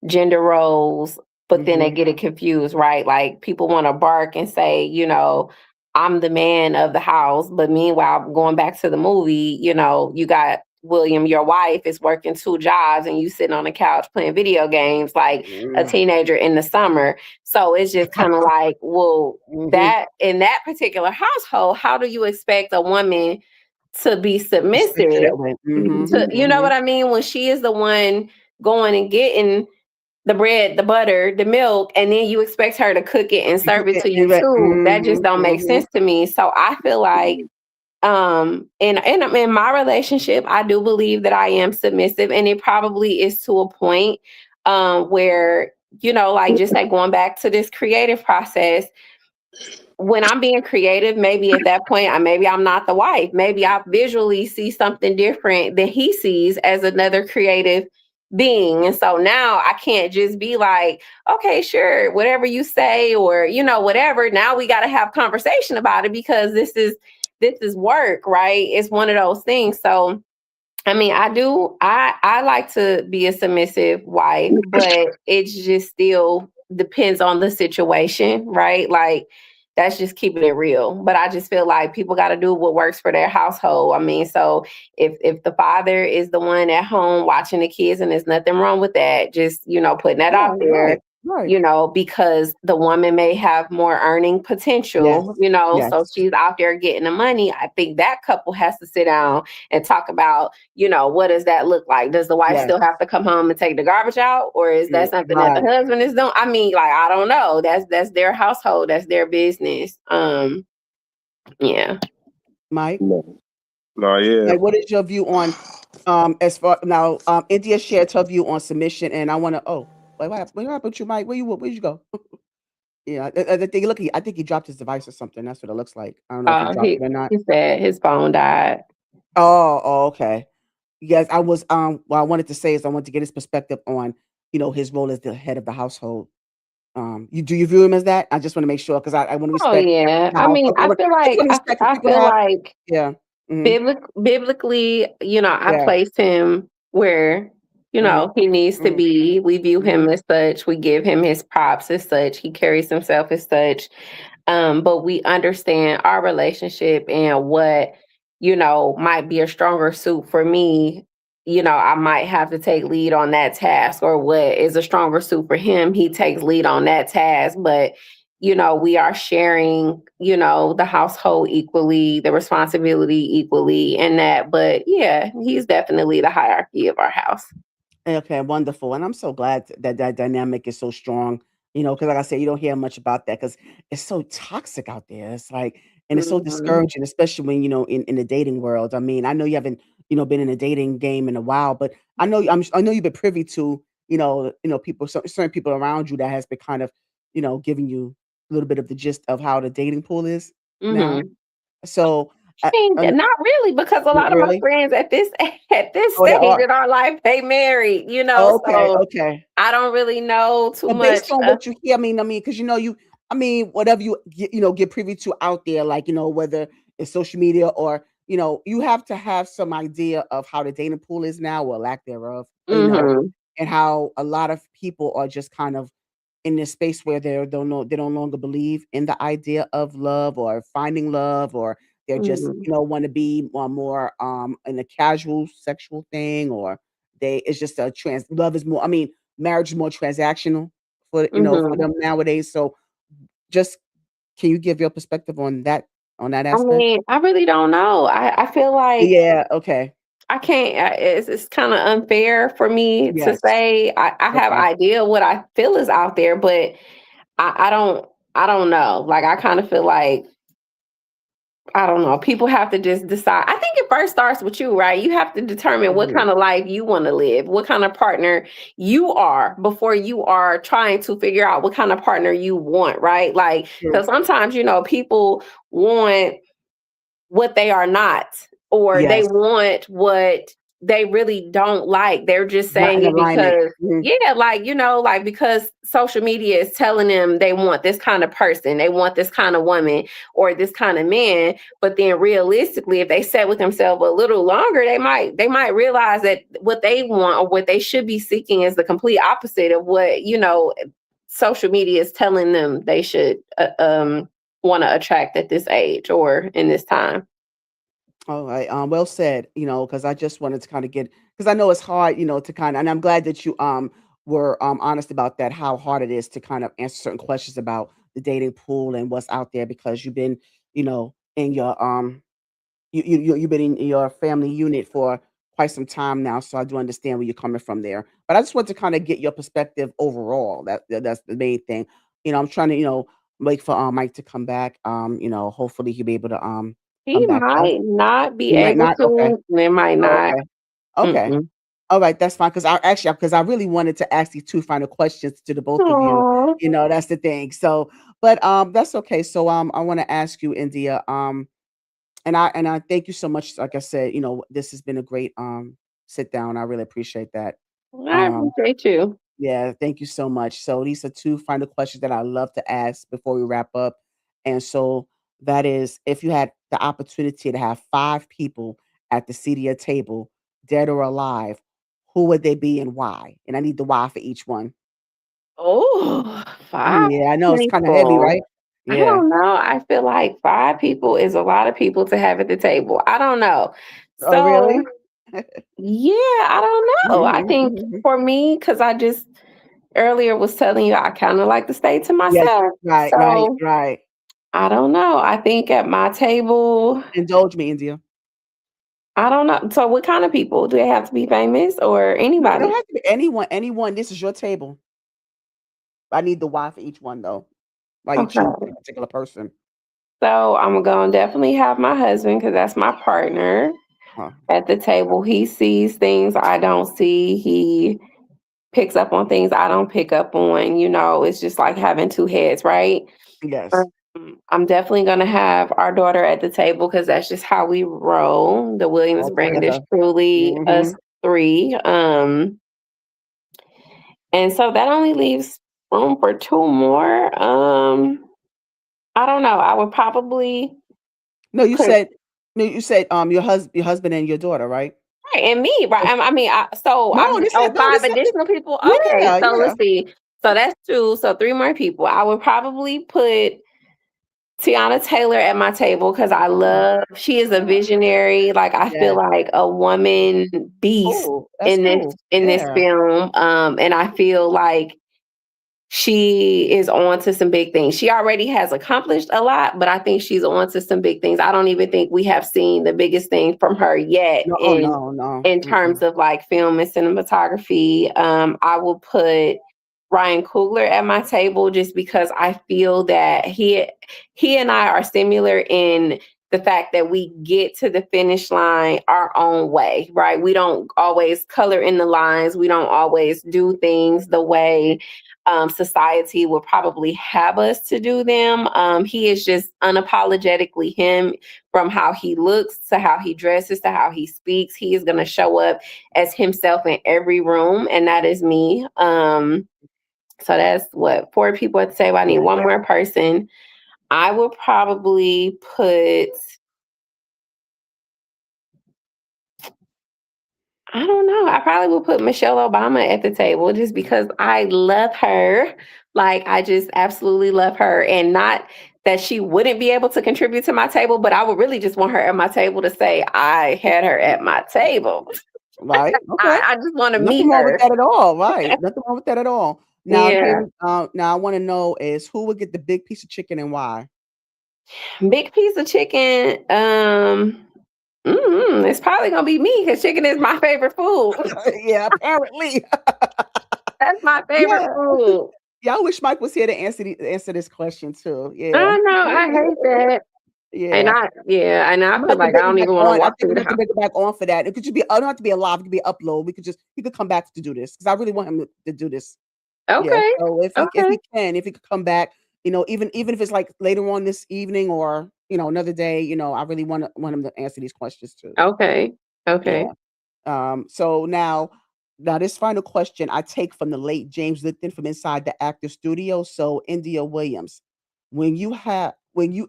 gender roles, but then they Hmm. get it confused, right? Like, people want to bark and say, I'm the man of the house. But meanwhile, going back to the movie, you got William, your wife, is working two jobs and you sitting on the couch playing video games like a teenager in the summer. So it's just kind of like, well, Hmm. that in that particular household, how do you expect a woman to be submissive, That way. to, you know Hmm. what I mean, when she is the one going and getting the bread, the butter, the milk, and then you expect her to cook it and serve it to you too? That just don't make Hmm. sense to me. So I feel like in my relationship, I do believe that I am submissive, and it probably is to a point where, like, just like going back to this creative process, when I'm being creative, maybe at that point, maybe I'm not the wife. Maybe I visually see something different than he sees as another creative being. And so now I can't just be like, okay, sure, whatever you say, or, whatever. Now we got to have conversation about it, because this is work, right? It's one of those things. So I mean, I like to be a submissive wife, but it just still depends on the situation, right? Like, that's just keeping it real. But I just feel like people got to do what works for their household. I mean, so if the father is the one at home watching the kids, and there's nothing wrong with that, just putting that out Right, there, right, right. because the woman may have more earning Yes, potential, so yes, she's out there getting the money. I think that couple has to sit down and talk about, what does that look like? Does the wife yes. still have to come home and take the garbage out, or is that something that the Right. husband is doing? I mean, like, I don't know. That's their household, that's their business. Yeah. Mike, No, no, yeah. Mike, what is your view on as far now? India shared her view on submission, and I want to. Oh, wait, what happened with you, Mike? Where'd you go? Yeah, I think look, I think he dropped his device or something. That's what it looks like. I don't know if he dropped He it or not. he said his phone died. Oh, okay. Yes, I was. What I wanted to say is I wanted to get his perspective on, his role as the head of the household. You view him as that? I just want to make sure because I want to Oh respect yeah. the I house. mean, I want I just want to respect if I people feel have. like Yeah. Hmm. biblically, I Yeah. place him where, Hmm. he needs to Hmm. be. We view Hmm. him as such. We give him his props as such. He carries himself as such. But we understand our relationship and what, might be a stronger suit for me. I might have to take lead on that task, or what is a stronger suit for him. He takes lead on that task. But we are sharing, the household equally, the responsibility equally, and that. But yeah, he's definitely the hierarchy of our house. Okay, wonderful, and I'm so glad that that dynamic is so strong, because like I said, you don't hear much about that because it's so toxic out there. It's like and it's so Mhm. discouraging, especially when, in the dating world. I mean, I know you haven't, been in a dating game in a while, but I know you've been privy to, people certain people around you that has been kind of, giving you a little bit of the gist of how the dating pool is now. Mhm. So, Not really, because a lot of my really? friends at this at this Oh, they stage are. in our life, they married, Okay, so okay. I don't really know too But based much. on what you hear, I mean, because whatever you get privy to out there, like whether it's social media or you have to have some idea of how the dating pool is now or lack thereof, Mhm. and how a lot of people are just kind of in this space where they don't longer believe in the idea of love or finding love, or they're just Mhm. want to be more in a casual sexual thing, or they it's just a trans love is more. I mean, marriage is more transactional for for Mhm. them nowadays. So just can you give your perspective on that I aspect? mean, I really don't know. I feel like Yeah. Okay. I can't. It's kind of unfair for me to Yes. say. I have Okay. idea what I feel is out there, but I don't. I don't know. Like, I kind of feel like, I don't know. People have to just decide. I think it first starts with you, right? You have to determine what Mhm. kind of life you want to live, what kind of partner you are before you are trying to figure out what kind of partner you want, right? Like, True. because sometimes, people want what they are not, or they Yes. want what they really don't like. They're just Not saying in it alignment. because, Mhm. yeah, like, like, because social media is telling them they want this kind of person, they want this kind of woman or this kind of man. But then realistically, if they sat with themselves a little longer, they might realize that what they want or what they should be seeking is the complete opposite of what, social media is telling them they should want to attract at this age or in this time. All right. Well said. Because I just wanted to kind of get because I know it's hard, to kind of, and I'm glad that you were honest about that. How hard it is to kind of answer certain questions about the dating pool and what's out there because you've been, in your you've been in your family unit for quite some time now. So I do understand where you're coming from there. But I just want to kind of get your perspective overall. That's the main thing. I'm trying to wait for Mike to come back. Hopefully he'll be able to He come back. might not be He might able not? Okay. to, they might Oh, not. okay. Okay. Mm-mm. Alright, that's fine. Because I really wanted to ask these 2 final questions to the both of you. Aw. That's the thing. So, but, that's okay. So, I wanna ask you, India, and I thank you so much. Like I said, this has been a great, sit down. I really appreciate that. I Um, appreciate you. yeah, thank you so much. So these are 2 final questions that I love to ask before we wrap up. And so that is, if you had the opportunity to have 5 people at the seat of your table, dead or alive, who would they be and why? And I need the why for each one. Oh, 5 Yeah, I know it's kinda heavy, people. right? I Yeah. don't know. I feel like 5 people is a lot of people to have at the table. I don't know. Oh, really? So, yeah, I don't know. I think for me, because I just earlier was telling you I kind of like to stay to Yes. myself. Right. Right. So Right. I don't know. I think at my table, Indulge me, India. I don't know. So what kind of people? Do they have to be famous or No, it don't anybody? have to be anyone. Anyone. This is your table. I need the why for each one, though. Why you choose Okay. a particular person? So I'm gonna definitely have my husband because that's my partner Huh. at the table. He sees things I don't see. He picks up on things I don't pick up on. It's just like having two heads, right? Yes. I'm definitely gonna have our daughter at the table because that's just how we roll. The Williams All brand is together. truly us Mm-hmm. three. And so that only leaves room for two more. I don't know. I would probably No, you put said. No, you said your husband and your daughter, right? right, and me, right? I mean, so No, I'm this is no, 5 this is additional people. Okay, yeah, so yeah. let's see. So that's two. So three more people. I would probably put Tiana Taylor at my table because she is a visionary. Like I feel Yes. like a woman beast Cool. That's in this cool. in this Yeah. film. And I feel like she is on to some big things. She already has accomplished a lot, but I think she's on to some big things. I don't even think we have seen the biggest thing from her yet No, oh in no, no. in terms of like film and cinematography. I will put Ryan Coogler at my table just because I feel that he and I are similar in the fact that we get to the finish line our own way, right? We don't always color in the lines. We don't always do things the way society will probably have us to do them. He is just unapologetically him from how he looks to how he dresses to how he speaks. He is going to show up as himself in every room, and that is me. So that's what 4 people at the table. I need one more person. I would probably put. I don't know. I probably would put Michelle Obama at the table just because I love her. Like, I just absolutely love her. And not that she wouldn't be able to contribute to my table, but I would really just want her at my table to say, I had her at my table. Right. Okay. I just want to Nothing meet wrong with her. that at all. Right. Nothing wrong with that at all. Now Yeah. here, now I want to know is who would get the big piece of chicken and why? Big piece of chicken. It's probably going to be me because chicken is my favorite food. Yeah, apparently. That's my favorite Yeah. food. Yeah, I wish Mike was here to answer this question too. Yeah. I know. I hate that. And Yeah. I I'm gonna feel have to like I bring it don't back even want to on. I walk think through I'm the gonna have to house. bring it back on for that. It could just be, I don't have to be a live, it could be upload. He could come back to do this because I really want him to do this. Yeah. Okay. So Okay. if he could come back, even if it's like later on this evening or another day, I really want him to answer these questions too. Okay. Okay. Yeah. So now this final question I take from the late James Lipton from inside the actor studio. So India Williams, when you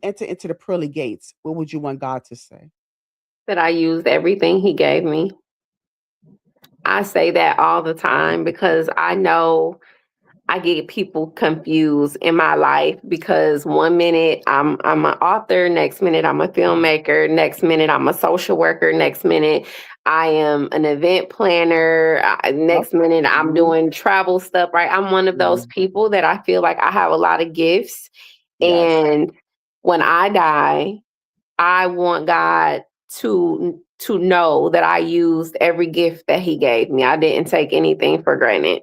enter into the pearly gates, what would you want God to say? That I used everything he gave me. I say that all the time because I know I get people confused in my life because one minute I'm an author, next minute I'm a filmmaker, next minute I'm a social worker, next minute I am an event planner, Yep. next minute I'm Mhm. doing travel stuff, right? I'm one of those Mhm. people that I feel like I have a lot of gifts, Yes. and when I die, I want God to know that I used every gift that he gave me. I didn't take anything for granted.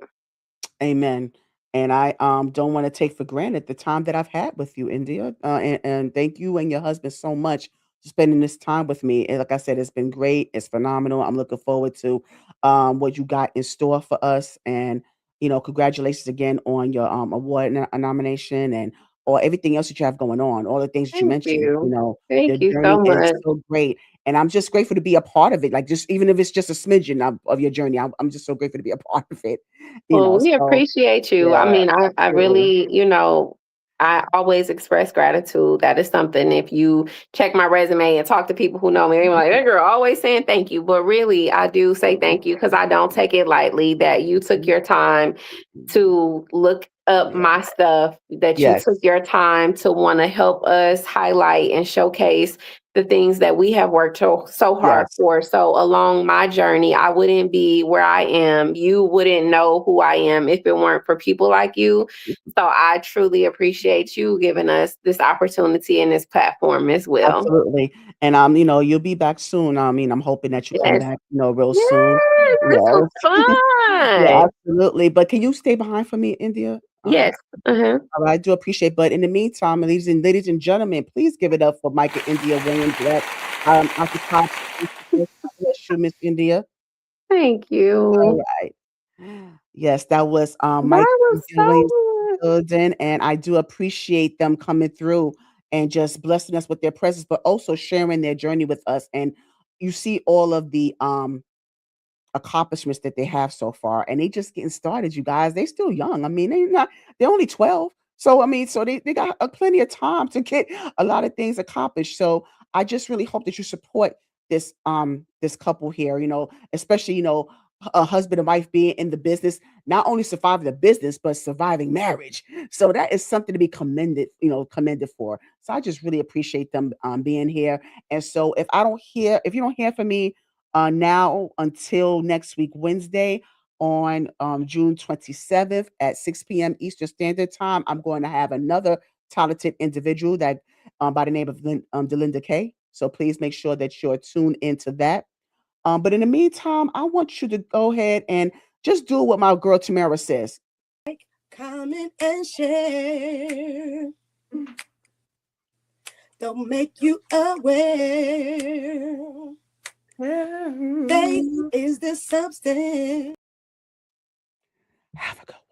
Amen. And I don't want to take for granted the time that I've had with you, India. And thank you and your husband so much for spending this time with me. And like I said, it's been great. It's phenomenal. I'm looking forward to what you got in store for us. And congratulations again on your award nomination and or everything else that you have going on. All the things that you Thank mentioned. you. Your Thank you so journey is much. so great. And I'm just grateful to be a part of it. Like just even if it's just a smidgen of your journey, I'm just so grateful to be a part of it. Well, we So appreciate you. I yeah, mean, I absolutely. really, I always express gratitude. That is something, if you check my resume and talk to people who know me, they're like, that girl always saying thank you. But really, I do say thank you because I don't take it lightly that you took your time to look up my stuff, that you Yes. took your time to want to help us highlight and showcase the things that we have worked so hard Yes. for. So along my journey, I wouldn't be where I am. You wouldn't know who I am if it weren't for people like you. So I truly appreciate you giving us this opportunity and this platform as well. Absolutely. And you'll be back soon. I mean, I'm hoping that you come Yes. back, real soon. Yes, this Yes. was Yeah, fun. absolutely. But can you stay behind for me, India? Yes. Uh-huh. I do appreciate. But in the meantime, ladies and gentlemen, please give it up for Mike and India Williams. That at the top. God bless you, Miss India. Thank All you. right. Yes, that was That Mike was and India so Williams good. building, and I do appreciate them coming through and just blessing us with their presence, but also sharing their journey with us. And you see all of the accomplishments that they have so far, and they just getting started, you guys. They still young. I mean, they're only 12. So I mean, so they got plenty of time to get a lot of things accomplished. So I just really hope that you support this couple here, especially, a husband and wife being in the business, not only surviving the business, but surviving marriage. So that is something to be commended for. So I just really appreciate them being here. And so if you don't hear from me now until next week, Wednesday, on June 27th at 6 p.m. Eastern Standard Time, I'm going to have another talented individual that by the name of Delinda Kay. So please make sure that you're tuned into that. But in the meantime, I want you to go ahead and just do what my girl Tamara says. Comment and share. Don't make you aware. Faith is the substance. Have a good one.